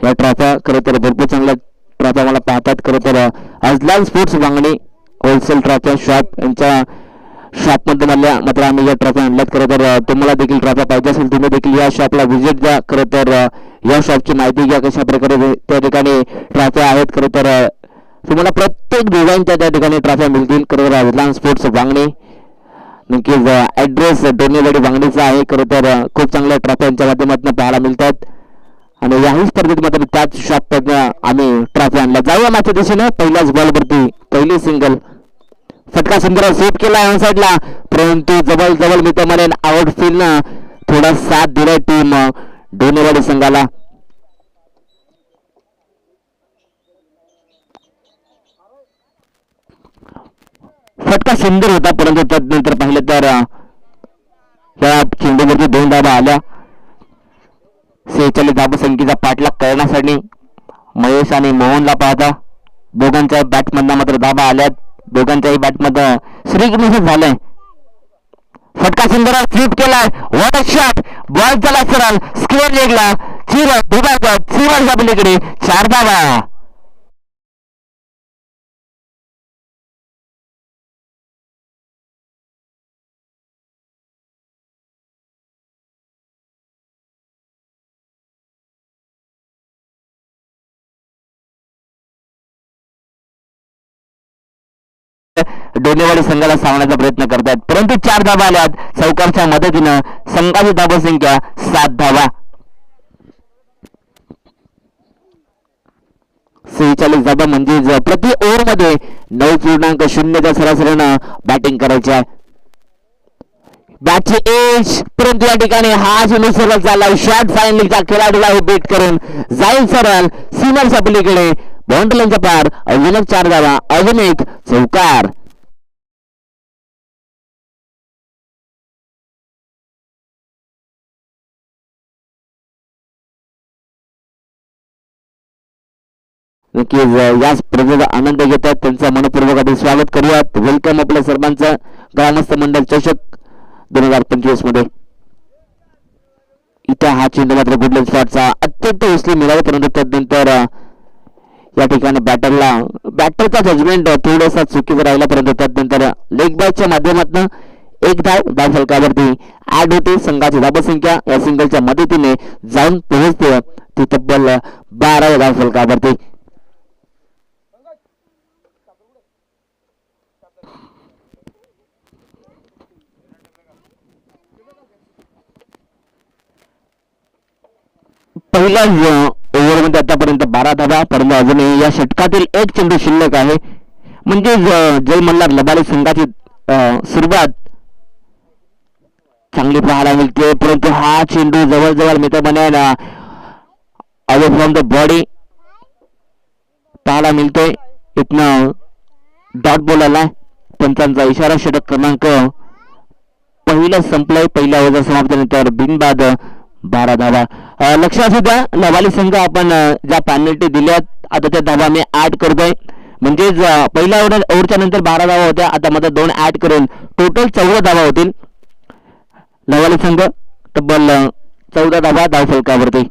या ट्रॉफ्या खरं तर भरपूर चांगल्या ट्रॉफ्या मला पाहतात. खरं तर अजलान स्पोर्ट्स वांगणी होलसेल ट्रॉफ्या शॉप यांच्या शॉपमध्ये मात्र आम्ही या ट्रॉफ्या आणल्यात. खरं तर तुम्हाला देखील ट्रॉफ्या पाहिजे असेल तुम्ही देखील या शॉपला व्हिजिट द्या. खरं तर या शॉपची माहिती घ्या कशा प्रकारे त्या ठिकाणी ट्रॉफ्या आहेत. खरं तर तुम्हाला प्रत्येक डिझाईनच्या त्या ठिकाणी ट्रॉफ्या मिळतील. खरं तर अजलान स्पोर्ट्स वांगणी नक्कीच ऍड्रेस डोनेवाडी वांगणीचा आहे. खरं तर खूप चांगल्या ट्रॉफ्यांच्या माध्यमातून पाहायला मिळतात. आणि याही स्पर्धेत मात्र त्याच शॉप आम्ही ट्रॉफी आणल्या. जाऊया माझ्या दिशेने. पहिल्याच बॉलवरती पहिली सिंगल फटका सुंदर सेट केला ऑन साईडला. परंतु जवळ मी तर म्हणेन आउटफील्डनं थोडा साथ दिलाय टीम डोनेवाडी संघाला. फटका सुंदर होता परंतु त्यानंतर पाहिलं तर या चेंडूवरती 2 धावा आल्या. 46 धावसंख्येचा पाठलाग करण्यासाठी महेश आणि मोहनला पाहता दोघांच्या बॅटमधनं मात्र धावा आल्यात. दोघांच्याही बॅटमधनं श्रीकृष्ण झालंय. फटका सुंदर स्वीप केलाय. What a shot. बॉल चला सरळ स्क्वेअर लेगला चिरत दुबागत सीमाच्या पलीकडे 4 धावा. डोनेवाडी संघाला सावण्याचा प्रयत्न करतात परंतु 4 धावा आल्यात. चौकारच्या मदतीनं संघाची धावसंख्या 7 धावा. 46 धावा म्हणजे प्रति ओव्हर मध्ये 9.0च्या सरासरीनं बॅटिंग करायची आहे. बॅटची एज परंतु या ठिकाणी हा जो सरळ चालला शॉट फायनलीचा खेळाडूला हे बेट करून जाईल सरळ सीमाच्या पलीकडे बाउंड्रीच्या पार अजून एक 4 धावा, अजून एक चौकार. नक्कीच या स्पर्धेचा आनंद घेतात त्यांचा मनपूर्वक आपण स्वागत करूयात. वेलकम आपल्या सर्वांचं ग्रामस्थ मंडळ चषक 2025 मध्ये. इथं हा चेंडू मात्र गुडलंड शॉटचा अत्यंत उसली मिळाला, परंतु त्यानंतर या ठिकाणी बॅटरचा जजमेंट थोडासा चुकीचा राहिला, परंतु त्यानंतर लेग बॅटच्या माध्यमातून एक धाव फलकावरती ऍड होते. संघाची धावसंख्या या सिंगलच्या मदतीने जाऊन पोहोचते ती तब्बल 12 धाव फलकावरती. पहिल्या ओव्हरमध्ये आतापर्यंत 12 धावा, परंतु अजूनही या षटकातील एक चेंडू शिल्लक आहे. म्हणजे जय मल्हार लबाले संघाची सुरुवात चांगली पाहायला मिळते, परंतु हा चेंडू जवळजवळ मित्रमने अवे फ्रॉम द बॉडी पाहायला मिळतोय. इथनं डॉट बॉल आलाय, पंचांचा इशारा. षटक क्रमांक पहिला संपलाय. पहिल्या ओव्हरचा समाप्तीनंतर बिनबाद 12 धावा. लक्षात असू द्या, लवाली संघ आपण ज्या पेनल्टी दिल्यात आता त्या धावा मी ऍड करतोय. म्हणजेच पहिल्या ओव्हरच्या नंतर 12 धावा होत्या, आता मध्ये 2 ऍड करून टोटल 14 धावा होतील. लवाली संघ तब्बल 14 धावा धाव फलकावरती.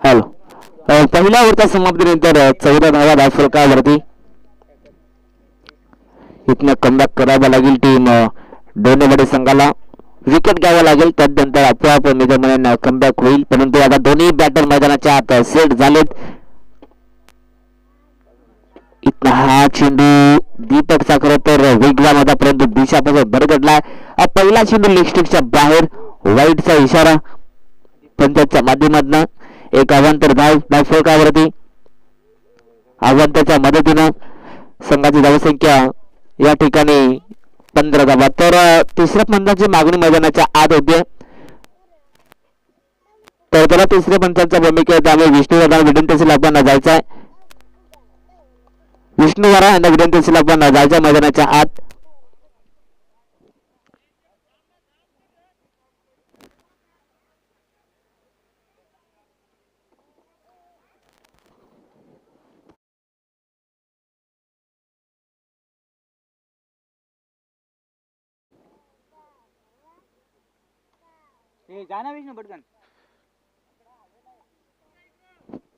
हॅलो, पहिल्या ओव्हरच्या समाप्तीनंतर 14 धावा धाव फलकावरती. इथनं कमबॅक करावा लागेल टीम डोनेवाडी संघाला. विकेट घ्यावं लागेल, त्यानंतर आपोआप निजामाने कमबॅक होईल. परंतु आता दोन्ही बॅटर मैदानाच्या आत सेट झालेत. इथं हा चेंडू दीपकचा खरं तर वेगवान होता, परंतु दिशापासून भरगडलाय. पहिला चेंडू लेग स्टिकच्या बाहेर, वाईटचा इशारा. पंचांच्या माध्यमातून एक अवांतर धाव फलकावरती. अवांतरच्या मदतीनं संघाची धावसंख्या या ठिकाणी 15 धावा. तर तिसऱ्या पंचांची मागणी मैदानाच्या आत होते, तर त्याला तिसऱ्या पंचांच्या भूमिकेत आम्ही विष्णुवर्धन विनंतीला आपण जायचं आहे. विष्णुवारा यांना विनंतीला आपण जायचं मैदानाच्या आत. जाना विष्णू पटकन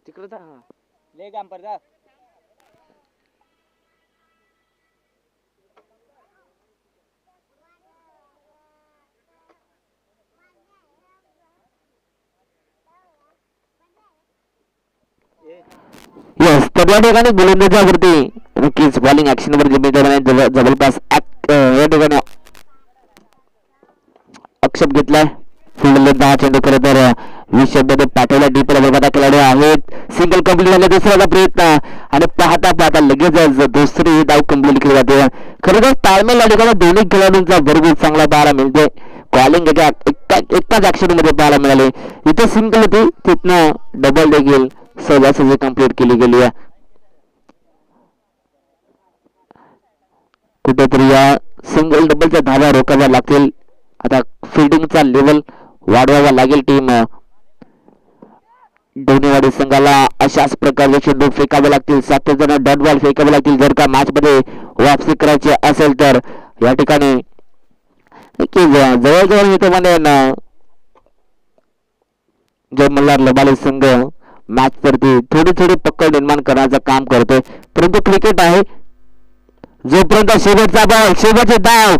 तिकडे जा. ले काम पर जा. यस, तर या ठिकाणी गोलंदाजावरती नक्कीच बॉलिंग ऍक्शन वर जबरदस्त या ठिकाणी आक्षेप घेतलाय. फील्डला हा चेंडू खरं तर विषयमध्ये पाठवला. डीपला बघा खेळाडू आहेत. सिंगल कंप्लीट झाला दुसऱ्याचा प्रयत्न, आणि पाहता लगेच दुसरी धाव कंप्लीट केली जाते. खरं तर ताळमेळ या ठिकाणी दोन्ही खेळाडूंचा भरपूर चांगला पाहायला मिळते. कॉलिंग एकाच ऍक्शन मध्ये पाहायला मिळाले. इथे सिंगल होती, तिथनं डबल देखील सहजासहजी कंप्लीट केली गेली आहे. कुठेतरी या सिंगल डबलच्या धावा रोखाव्या लागतील. आता फिल्डिंगचा लेवल वाढवावा लागेल टीम डोनेवाडी संघाला. अशाच प्रकारचे चेंडू फेकावे लागतील, सातत्याने डॉट बॉल फेकावे लागतील जर का मॅच मध्ये वापसी करायची असेल तर. या ठिकाणी जवळजवळ मित्रांनो जय मल्हार लबाले संघ मॅच वरती थोडी पकड निर्माण करण्याचं काम करतोय. परंतु क्रिकेट आहे, जोपर्यंत शेवटचा बॉल शेवटचे डाव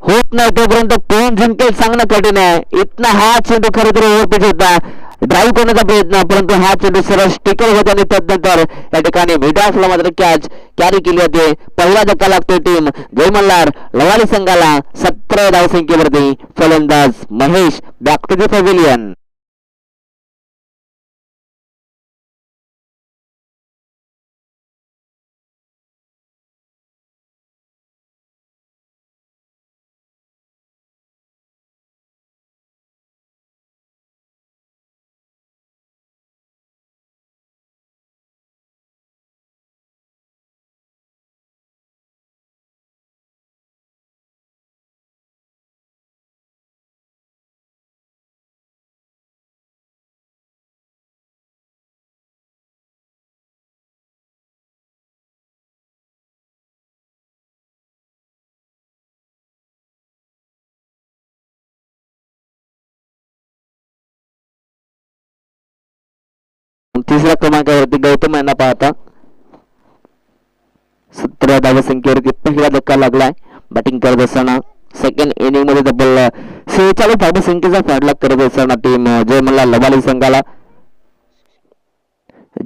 होत नाही तोपर्यंत कोण जिंकेल सांगणं कठीण आहे. इथनं हा चेंडू खरं तर ओव्हरपिच होता, ड्राईव्ह करण्याचा प्रयत्न, परंतु हा चेंडू सरळ स्टिकर होता आणि त्यानंतर या ठिकाणी मिडासला मात्र कॅच कॅरी केली होती. पहिला धक्का लागतोय टीम जय मल्हार लवाली संघाला 17 धावसंख्येवरती. फलंदाज Mahesh back to the pavilion. तिसऱ्या क्रमांकावरती गौतम यांना पाहता 17 धावसंख्येवरती पहिला धक्का लागलाय. बॅटिंग करत असताना सेकंड इनिंग मध्ये तब्बल 46 धावसंख्येचा फॅडलॅक करत असताना टीम जय मल्हार लवाली संघाला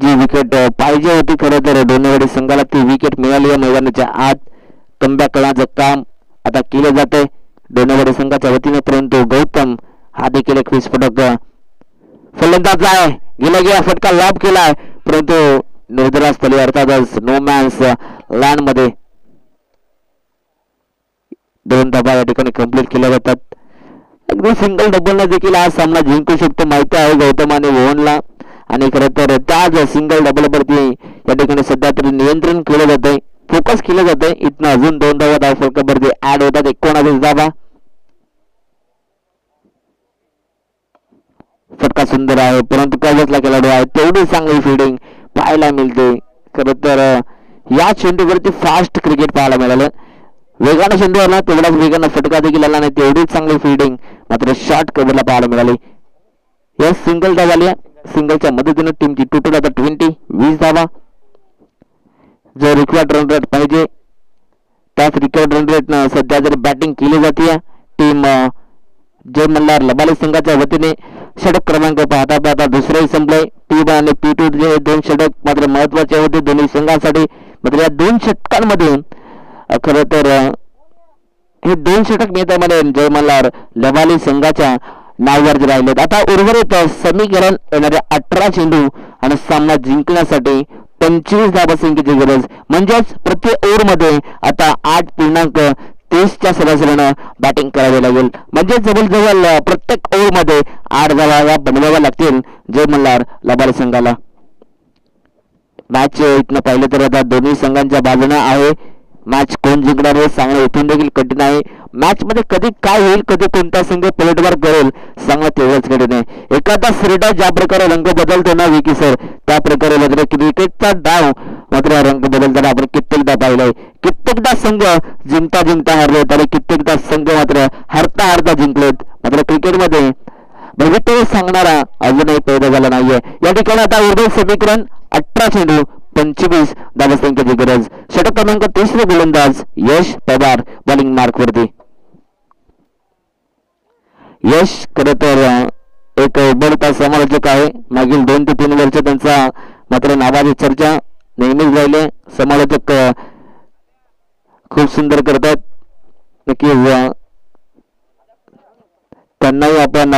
जी विकेट पाहिजे होती खरं तर डोनेवाडी संघाला ती विकेट मिळाली. या मैदानाच्या आत कमबॅक करण्याचं काम आता केलं जाते डोनेवाडी संघाच्या वतीने, परंतु गौतम हा देखील एक विस्फोटक फलंदाज आहे. गेला फटका लाभ केलाय, परंतु निर्धारा स्थळी अर्थातच नो मॅन्स लँड मध्ये 2 धावा या ठिकाणी कंप्लीट केल्या जातात. अगदी सिंगल डबलने देखील हा सामना जिंकू शकतो माहिती आहे गौतम आणि मोहनला, आणि खरं तर त्याच सिंगल डबल वरती या ठिकाणी सध्या तरी नियंत्रण केलं जातंय, फोकस केलं जातंय. इथनं अजून 2 धावा धावफलकावरती ऍड होतात. 19 धावा. फटका सुंदर आहे, परंतु कव्हरला खेळाडू आहे, तेवढी चांगली फिल्डिंग पाहायला मिळते. खरं तर या चेंडूवरती फास्ट क्रिकेट पाहायला मिळालं. वेगानं चेंडू आला तेवढाच वेगानं फटका देखील आला नाही, तेवढीच चांगली फिल्डिंग मात्र शॉर्ट कव्हरला पाहायला मिळाली. या सिंगल धावा आल्या, सिंगलच्या मदतीने टीमची टोटल आता 20 धावा. जर रिक्वायर्ड रन रेट पाहिजे त्याच रिक्वायर्ड रन रेट सध्या जर बॅटिंग केली जाते टीम जय मल्हार लबाली संघाच्या वतीने. षटक क्रमांक पाहता पाहता दुसरेही संपले. P1 आणि P2 जे 2 षटक मात्र महत्वाचे होते दोन्ही संघांसाठी. मात्र या 2 षटकांमध्ये खरं तर हे 2 षटक मिळण्यामध्ये जय मल्हार लबाली संघाच्या नावावर राहिलेत. आता उर्वरित समीकरण येणारे 18 चेंडू आणि सामना जिंकण्यासाठी 25 धावसंख्येची गरज, म्हणजेच प्रति ओव्हर मध्ये आता 8.30च्या सरासरीनं बॅटिंग करावी लागेल. म्हणजे जवळजवळ प्रत्येक ओव्हर मध्ये 8 धावा बनवाव्या लागतील जय मल्हार लबाली संघाला. मॅच इथनं पाहिलं तर आता दोन्ही संघांच्या बाजूने आहे. मॅच कोण जिंकणार हे सांगणं इथून देखील कठीण आहे. मॅच मध्ये कधी काय होईल, कधी कोणता संघ पलटवार करेल सांगणं तेवढंच कठीण आहे. एखादा श्रीडा ज्या प्रकारे रंग बदलतो ना विकी सर, त्या प्रकारे मात्र क्रिकेटचा डाव मात्र रंग बदलताना आपण कित्येकदा पाहिलंय. कित्येकदा संघ जिंकता जिंकता हरलेत आणि कित्येकदा संघ मात्र हरता हरता जिंकलेत. मात्र क्रिकेटमध्ये भवितव्य सांगणारा अजूनही पैदा झाला नाहीये. या ठिकाणी आता उर्वरित समीकरण 18 चेंडू 25 धावसंख्येची गरज. षटक क्रमांक 30 गोलंदाज यश पवार बॉलिंग मार्क वरती. यश खरं तर एक उभरता समालोचक आहे. मागील 2 ते 3 वर्ष त्यांचा मात्र नावाची चर्चा नेहमीच राहिले. समालोचक खूप सुंदर करतात. नक्कीच त्यांनाही आपण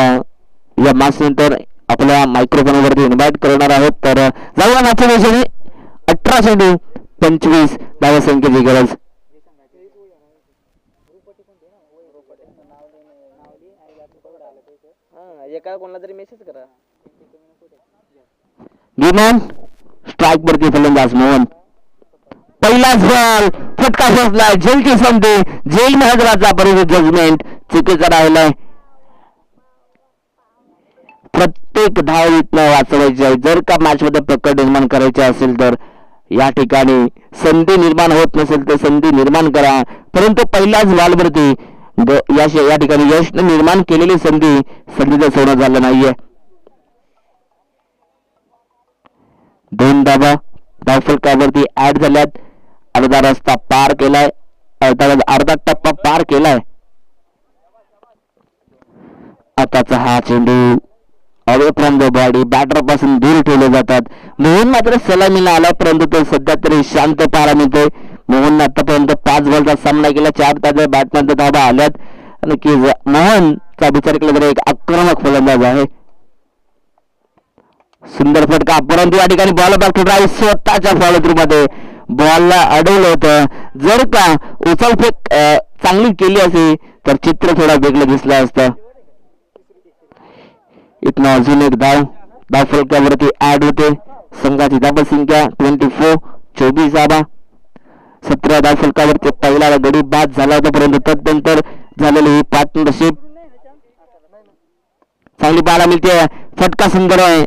या मॅच नंतर आपल्या मायक्रोफोनवरती इन्व्हाइट करणार आहोत. तर जाऊया मॅचच्या दिवशी. 18 चेंडू 25 धावसंख्येची गरज. एका कोणाला तरी मेसेज करा. गिमन स्ट्राईक वरती फलंदाज मोहन. पहिलाच बॉल फटका फसलाय. जेलची संधी, जेल महत्वाचा परंतु जजमेंट चुकीचा राहिलाय. प्रत्येक धाव इथनं वाचवायची आहे. जर का मॅच मध्ये पकड निर्माण करायची असेल तर या ठिकाणी संधी निर्माण होत नसेल तर संधी निर्माण करा, परंतु पहिल्याच बॉलवरती या ठिकाणी यशने निर्माण केलेली संधीचं सोनं झालं नाहीये. 2 धावा धावफलकावरती ऍड झाल्यात. अर्धा रस्ता पार केलाय, अर्धा टप्पा पार केलाय. आताचा हा चेंडू away from the body batter पासून दूर ठेवले जातात. मोहन मात्र सलामीला आला, परंतु तो सध्या तरी शांत पाहायला मिळतोय. मोहनने आतापर्यंत 5 बॉलचा सामना केला, 4 ताज्या बॅटमॅनच्या धावा आल्यात. आणि की मोहनचा विचार केला तर एक आक्रमक फलंदाज आहे. सुंदर फटका, परंतु या ठिकाणी बॉल बॅक टू ड्राईव्ह स्वतःच्या फॉलो मध्ये बॉलला अडवलं होतं. जर का उचलफेक चांगली केली असेल तर चित्र थोडा वेगळं दिसलं असतं. इथनं अजून एक धाव फलकावरती ऍड होते. संघाची धावसंख्या 24 धावा. 17 धाव फलकावरती पहिला गडी बाद झाला होता, परंतु तदनंतर झालेली ही पार्टनरशिप चांगली पाहायला मिळते. फटका सुंदर आहे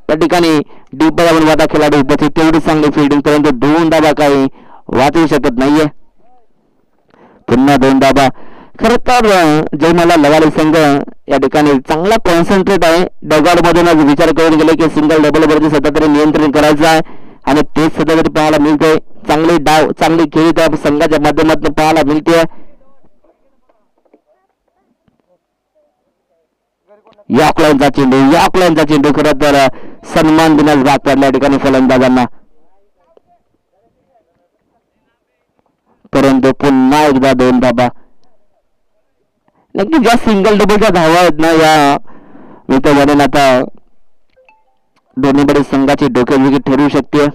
त्या ठिकाणी. डीप मध्ये वादा खेळाडू त्याची तेवढी चांगली फिल्डिंग, परंतु 2 धाबा काही वाचवू शकत नाहीये. पुन्हा 2 धाबा. खर तर जयमाला लवाले संघ या ठिकाणी चांगला कॉन्सन्ट्रेट आहे. डगआउट मधूनच विचार करून गेले की सिंगल डबल वरती सध्या तरी नियंत्रण करायचं आहे आणि तेच सध्या तरी पाहायला मिळतंय. चांगली डाव चांगली खेळी त्या संघाच्या माध्यमातून पाहायला मिळते. यॉर्कलाईनचा चेंडू खरं तर सन्मान देण्यास भाग पडला या ठिकाणी फलंदाजांना, परंतु पुन्हा एकदा 2 धाबा. नक्की ज्या सिंगल डबलच्या धावा आहेत ना, या मी तर म्हणेन आता दोन्ही बडे संघाची डोकेदुखी ठरू शकते.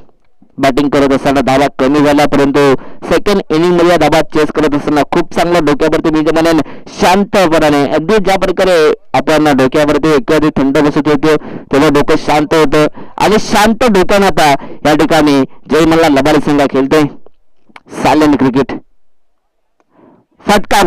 बॅटिंग करत असताना धावा कमी झाला, परंतु सेकंड इनिंग मध्ये धावा चेस करत असताना खूप चांगला डोक्यावरती मी म्हणेन शांतपणाने, अगदी ज्या प्रकारे आपण डोक्यावरती एखादी थंड बसत होतो तेव्हा डोकं शांत होतं आणि शांत डोक्यानं आता या ठिकाणी जय मल्हार लबाडी संघ खेळतोय. Silent cricket. फटका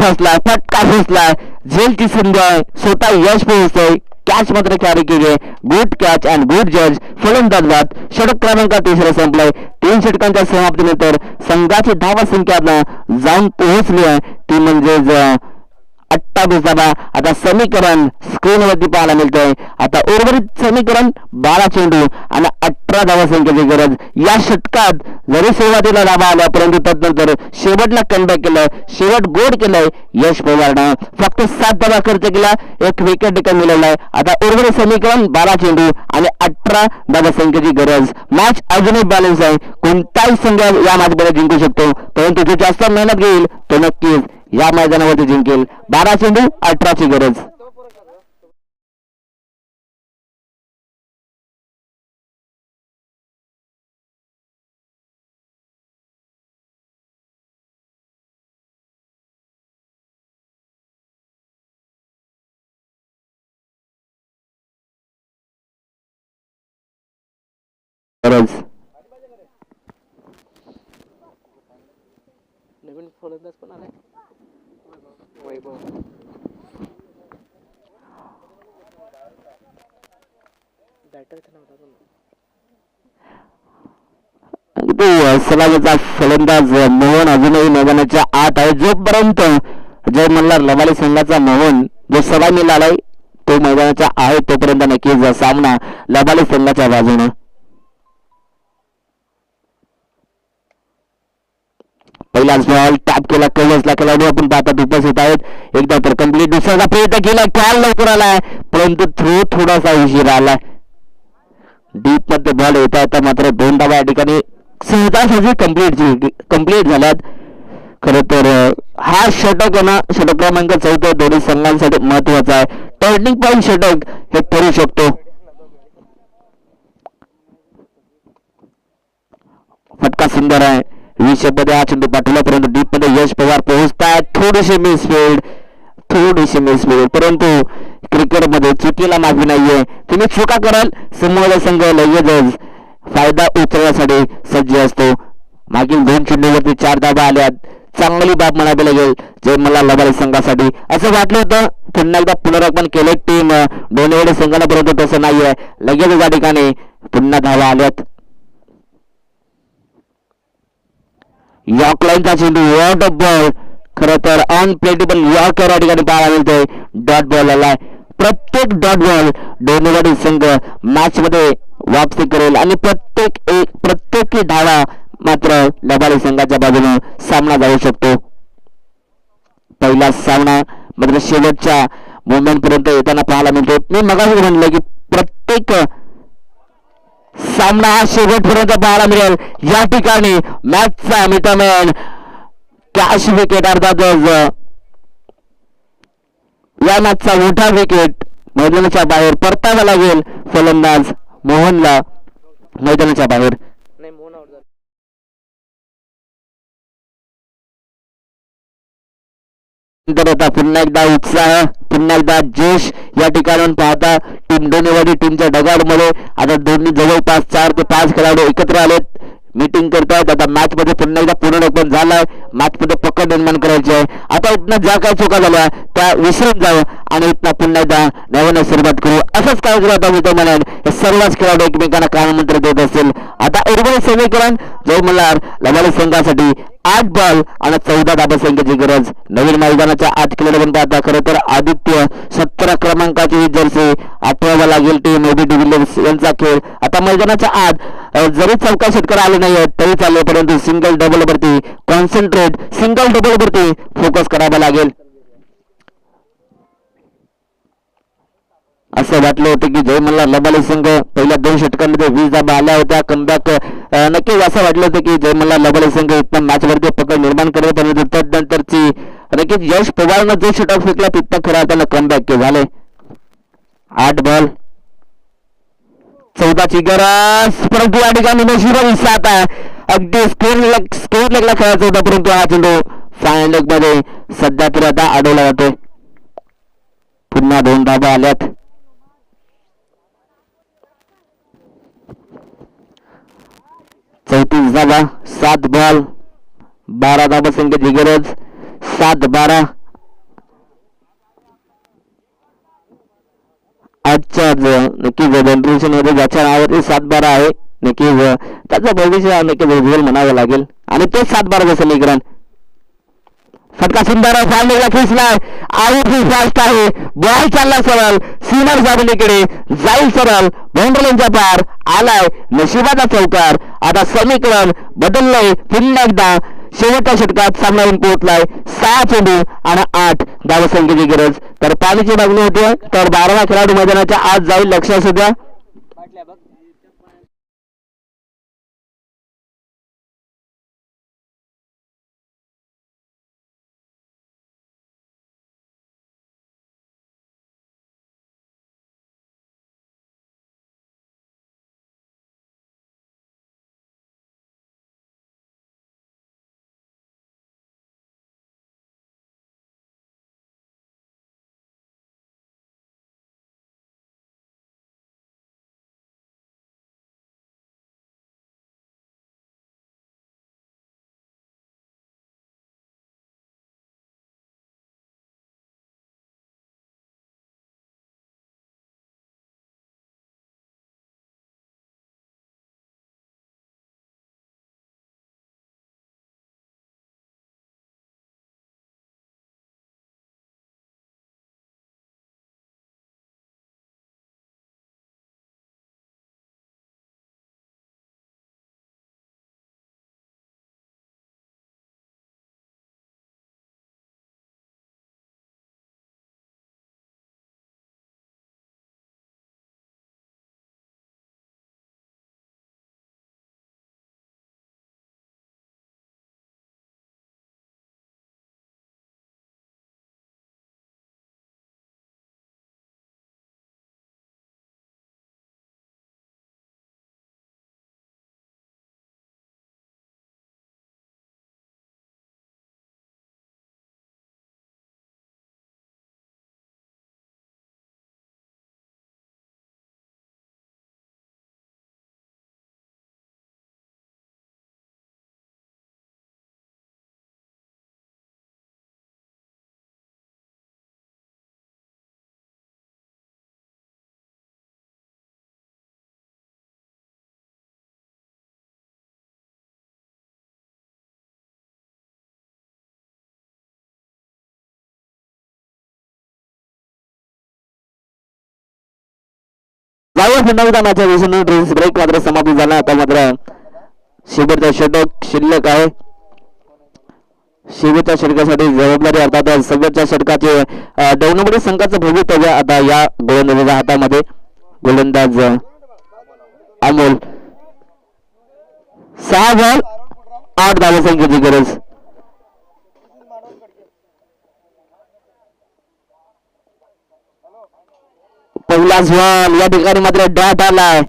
फसला झेलची संधी आहे, स्वतः यश पोहोचतोय. कॅच मात्र कॅरी केली आहे. गुड कॅच अँड गुड जज. फलंदाज बाद. षटक क्रमांक 3 संपलाय. 3 षटकांच्या समाप्तीनंतर संघाची धावा संख्या जाऊन पोहोचली आहे, ती म्हणजेच 28 धावा. आता समीकरण स्क्रीनवरती पाहायला मिळतंय. आता उर्वरित समीकरण 12 चेंडू आणि 18 धावा संख्येची गरज. या षटकात जरी सुरुवातीला धावा आल्या, परंतु तदनंतर शेवटला कमबॅक केलं, शेवट गोड केलंय यश पवारनं. फक्त 7 धावा खर्च केला, 1 विकेट टिकन मिळवलाय. आता उर्वरित समीकरण 12 चेंडू आणि 18 धावा संख्येची गरज. मॅच अजूनही बॅलन्स आहे. कोणताही संघ या मॅच मध्ये जिंकू शकतो, परंतु जो जास्त मेहनत घेईल तो नक्कीच या मैदानावरती जिंकेल. 12 चेंडू 18 ची गरज. नवीन फलंदाज पण आलाय, वैभव. बॅटरचं नाव सलामीचा फलंदाज मोहन अजूनही मैदानाच्या आत आहे. जोपर्यंत जय मल्हार लबाडी संघाचा मोहन जो सलामीला आलाय तो मैदानाच्या आहे, तोपर्यंत नक्कीच सामना लबाडी संघाच्या बाजूने. पहिलाच बॉल टॅप केला, कव्हर्सला खेळाडू आपण पाहतात उपस्थित आहेत. एकदा तर कंप्लीट. दुसऱ्याचा प्रयत्न केला, कॉल लवकर आलाय, परंतु थ्रो थोडासा उशीर आलाय. डीप मध्ये बॉल येता येता मात्र 2 धावा या ठिकाणी सहजासहजी कंप्लीट झाल्यात. खर तर हा षटक आहे ना, षटक क्रमांक 14 दोन्ही संघांसाठी महत्वाचा आहे. टर्निंग पॉईंट षटक हे ठरू शकतो. फटका सुंदर आहे. 20 मध्ये हा चेंडू पाठवला, परंतु डीप मध्ये यश पवार पोहोचतात. थोडीशी मिसफील्ड, परंतु क्रिकेटमध्ये चुकीला माफी नाहीये. तुम्ही चुका कराल, समोरचा संघ लगेचच फायदा उचलण्यासाठी सज्ज असतो. मागील 2 चेंडूवरती 4 धावा आल्यात. चांगली बाब म्हणावी लागेल जय मल्हार लबाडी संघासाठी. असं वाटलं होतं, पुन्हा एकदा पुनरागमन केलं टीम दोन्ही संघाला, परंतु तसं नाहीये. लगेच या ठिकाणी पुन्हा धावा आल्यात. यॉर्कलाईनचा चेंडू, वॉट बॉल. खरं तर अनप्लेटेबल यॉर्कर या ठिकाणी पाहायला मिळतोय. डॉट बॉल आलाय. प्रत्येक डॉट बॉल दोन्ही संघ मॅच मध्ये वापसी करेल आणि प्रत्येक धावा मात्र लबाडी संघाच्या बाजूने सामना जाऊ शकतो. पहिला सामना मात्र शेवटच्या मोमेंट पर्यंत येताना पाहायला मिळतो. मी मगाशी म्हणलं की प्रत्येक सामना हा शेवटपर्यंत पाहायला मिळेल. या ठिकाणी मॅचचा मित्रमैन कॅश विकेट अर्थातच या मॅचचा मोठा विकेट मैदानाच्या बाहेर परतावा लागेल फलंदाज मोहनला मैदानाच्या बाहेर. नाही मोहन आउट झाला. नंतर आता पुन्हा एकदा उत्साह, पुन्हा एकदा जोश या ठिकाणून पाहता टीम डोनेवाडी टीमच्या ढगाडमध्ये आता दोन्ही जवळपास 4 ते 5 खेळाडू एकत्र आलेत, मीटिंग करतायत. आता मॅच मध्ये पुन्हा एकदा पुनरागमन झालाय. मॅच मध्ये पकड निर्माण करायची आहे. आता इथनं ज्या काही चुका झाल्या त्या विसरून जावं आणि इथनं पुन्हा एकदा नव्यानं सुरुवात करू असंच काय करू. आता मी तो म्हणेन हे सर्वच खेळाडू एकमेकांना कानमंत्र देत असतील. आता उर्वरित समीकरण जय मल्हार लबाडी संघासाठी 8 बॉल आणि 14 धाबासंख्येची गरज. नवीन मैदानाच्या आत खेळाडू पाहता खरं तर आदित्य 17 क्रमांकाची जर्सी आठवावा लागेल टीम एबी डिव्हिलियर्स यांचा खेळ. आता मैदानाच्या आत जरी चौका षटकार आले नाही तरी चालले, परंतु सिंगल डबल वरती कॉन्सन्ट्रेट, सिंगल डबल वरती फोकस करावा लागेल. असं वाटलं होतं की जय मल्हार लबाडी संघ पहिल्या 2 षटकांमध्ये 20 धाबा आल्या होत्या. कमबॅक नक्कीच असं वाटलं होतं की जय मल्हार लबाडी संघ इथं मॅच वरती पकड निर्माण करेल, परंतु त्यानंतरची नक्कीच यश पवारनं जो षटक फेकला तिथं खरं त्याला कमबॅक झाले. 8 बॉल 14 ची गरज, परंतु या ठिकाणी नशिबाने साथ आहे. अगदी स्कोर लेगला खेळायचा होता, परंतु हा चेंडू फायनल लेग मध्ये सध्या तरी आता अडवला जातोय. पुन्हा 2 धाबा आल्यात. 34 धाबा, 7 बॉल 12 धाबा संख्येची गरज. 7-12 आजच्या नक्कीच जनरेशन मध्ये ज्याच्या नावावरती 7-12 आहे, नक्कीच त्याचं भविष्य नक्कीच उज्ज्वल म्हणावं लागेल आणि तेच 7-12 समीकरण. फटका सुंदर फायनलला खेचलाय. आउट ही फास्ट आहे. बॉल चालला सरळ सीमर जाबलीकडे जाईल, सरळ बाउंड्रीच्या पार आलाय. नशिबाचा चौकार. आता समीकरण बदललंय. पुन्हा एकदा शेवटच्या षटकात सामना येऊन पोहोचलाय. 6 चेंडू आणि 8 धावसंख्येची गरज. तर पाणीची मागणी होती, तर 12वा खेळाडू मैदानाच्या आत जाईल. लक्ष असू द्या. पुन्हा एकदा मॅच ड्रेस ब्रेक मात्र समाप्त झाला. आता मात्र शेवटचा षटक शिल्लक आहे. शेवटच्या षटकासाठी जबाबदारी अर्थात सगळ्याच्या षटकाचे डोंगरवाडी संघाचं भवितव्य आता या गोलंदाजाच्या हातामध्ये. गोलंदाज अमोल 6 बॉल 8 धावसंख्येची गरज. पहिलाच बॉल या ठिकाणी मात्र डॉट आलाय.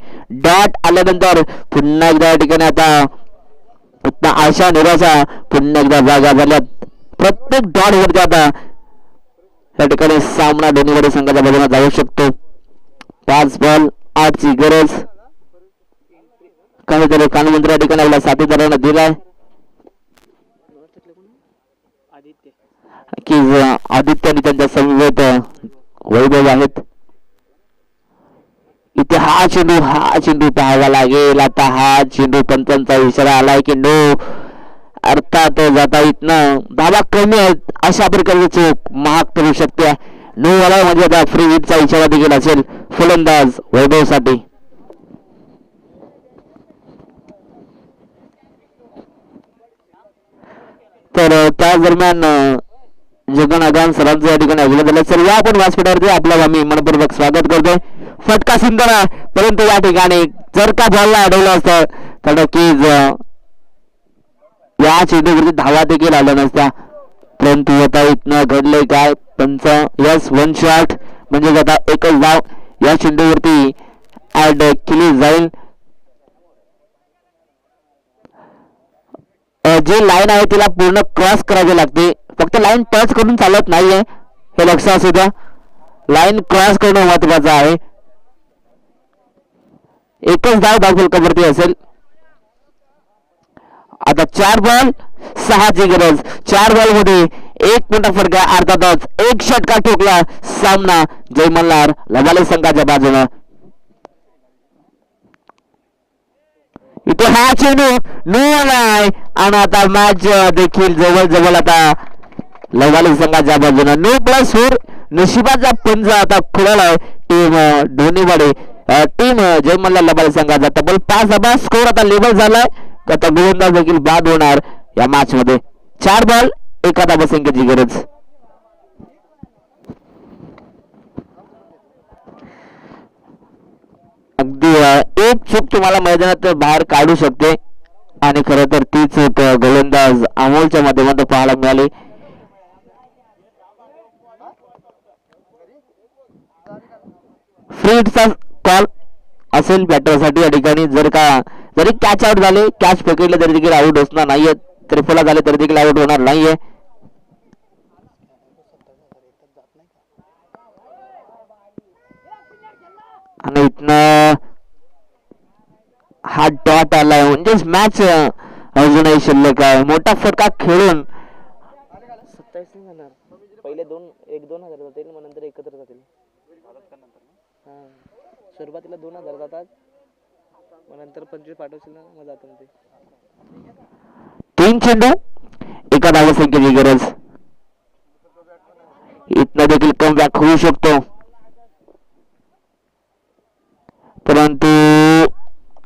डॉट आल्यानंतर पुन्हा एकदा या ठिकाणी आता आशा निराशा पुन्हा एकदा जागा झाल्यात. प्रत्येक डॉट वरती आता या ठिकाणी सामना दोन्हीकडे संघाच्या बाजूला जाऊ शकतो. 5 बॉल 8 ची गरज. काहीतरी कानमंत्री या ठिकाणी आपल्या साथीदारांना दिलाय की आदित्य आणि त्यांच्या समवेत वैभव आहेत. इथे हा चेंडू पाहावा लागेल. आता हा चेंडू पंचांचा इशारा आलाय की नो. अर्थात जाता इथनं धावा कमी आहेत अशा प्रकारची चूक महाग करू शकते. नो आला म्हणजे आता फ्री हिटचा इशारा देखील असेल फलंदाज वैभव साठी. तर त्या दरम्यान जगन आगान सरांचं या ठिकाणी अभिनंदन झालं. सर या आपण व्यासपीठावरती आपलं आम्ही मनपूर्वक स्वागत करतोय. फटका सुंदर आहे परंतु या ठिकाणी जर का बॉलला अडवलं असतं तर नक्कीच या चेंडूवरती धावा देखील आल्या नसत्या. परंतु आता इथनं घडलंय काय. पंच यस 1 शॉट म्हणजे आता एकच धाव या चेंडूवरती ऍड केली जाईल. जी लाईन आहे तिला पूर्ण क्रॉस करावी लागते. फक्त लाईन टच करून चालत नाहीये हे लक्षात असू द्या. लाईन क्रॉस करणं महत्वाचं आहे. एकच धाव धावफलकावरती असेल. आता 4 बॉल 6 ची गरज. 4 बॉल मध्ये 1 मोठा फरक आहे. अर्थातच एक षटका ठोकला सामना जय मल्हार लवाले संघाच्या बाजूनं. इथे हा चेंडू नो आलाय आणि आता मॅच देखील जवळ आता लवाले संघाच्या बाजूनं. नो प्लस 4 नशिबाचा पंजा आता खुळालाय टीम धोनीवाडे. टीम जय मल्हार लवाले संघाचा तब्बल 5 धावा स्कोर आता लेवल झालाय. आता गोलंदाज देखील बाद होणार या मॅच मध्ये. 4 बॉल 1 धावसंख्येची गरज. अगदी एक चूक तुम्हाला मैदानात बाहेर काढू शकते आणि खरं तर ती चूक गोलंदाज अमोलच्या माध्यमातून पाहायला मिळाली. फ्री हिटचा कॉल असेल बॅटरसाठी या ठिकाणी. जरी कॅच आउट झाले कॅच पकडले तरी देखील आउट असणार नाहीये. त्रिफला झाले तरी देखील आउट होणार नाहीये. आणि इथनं हा डॉट आलाय म्हणजेच मॅच अजूनही शिल्लक आहे. मोठा फटका खेळून 27 नाही जाणार. पहिले 1-2 हजार जातील मग नंतर एकत्र जातील. सुरुवातीला 2,000 जातात मग नंतर 25 पाठवशील ना मग जातात ते. 3 चेंडू 1 धावसंख्येची गरज. इथनं देखील कमबॅक होऊ शकतो परंतु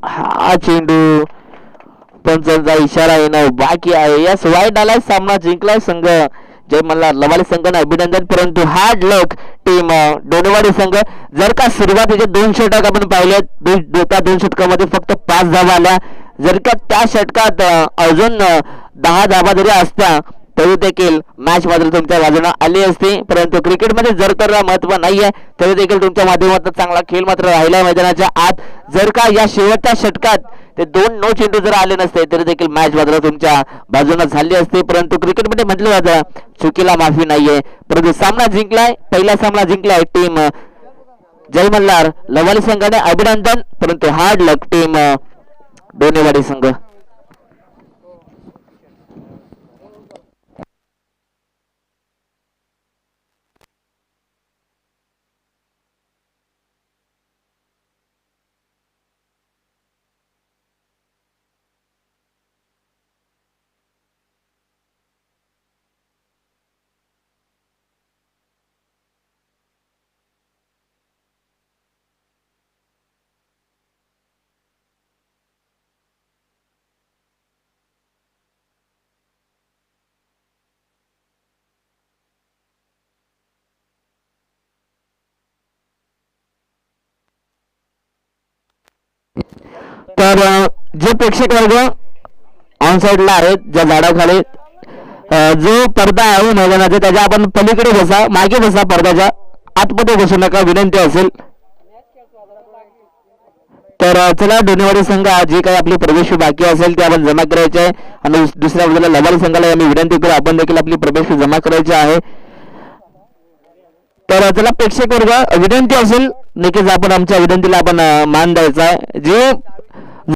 हा चेंडू पंचांचा इशारा येणं बाकी आहे. यास वाईट आलाय. सामना जिंकलाय संघ जय मल्हार लवाले संघाने अभिनंदन. परंतु हार्ड लक टीम डोनेवाडी संघ. जर का सुरुवातीचे 2 षटक आपण पाहिले त्या 2 षटकामध्ये फक्त 5 धावा आल्या. जर का त्या षटकात अजून 10 धावा जरी असत्या तरी देखील मॅच मात्र तुमच्या बाजूने आली असती. परंतु क्रिकेटमध्ये जर तर महत्व नाहीये तरी देखील तुमच्या माध्यमातून चांगला खेळ मात्र राहिला मैदानाच्या आत. जर का या शेवटच्या षटकात ते 2 नो चेंडू जर आले नसते तरी देखील मॅच मात्र तुमच्या बाजूने झाली असते. परंतु क्रिकेटमध्ये म्हटलं जातं चुकीला माफी नाहीये. परंतु सामना जिंकलाय. पहिला सामना जिंकलाय टीम जय मल्हार लवाले संघाने अभिनंदन. परंतु हार्ड लक टीम डोनेवाडी संघ. तर जे प्रेक्षक वर्ग ऑन साईडला आहेत ज्या झाडाखाली जो पडदा आहे मैदानाचा त्याच्या आपण पलीकडे बसा, मागे बसा, पडद्याच्या आतमध्ये बसू नका विनंती असेल. तर चला डोनेवाडी संघ जे काही आपली प्रवेश फी बाकी असेल ते आपण जमा करायचे आहे आणि दुसऱ्या बाजूला लवाडी संघाला आम्ही विनंती करू आपण देखील आपली प्रवेश फी जमा करायची आहे. तर चला प्रेक्षक वर्ग विनंती असेल नक्कीच आपण आमच्या विनंतीला आपण मान द्यायचा आहे. जे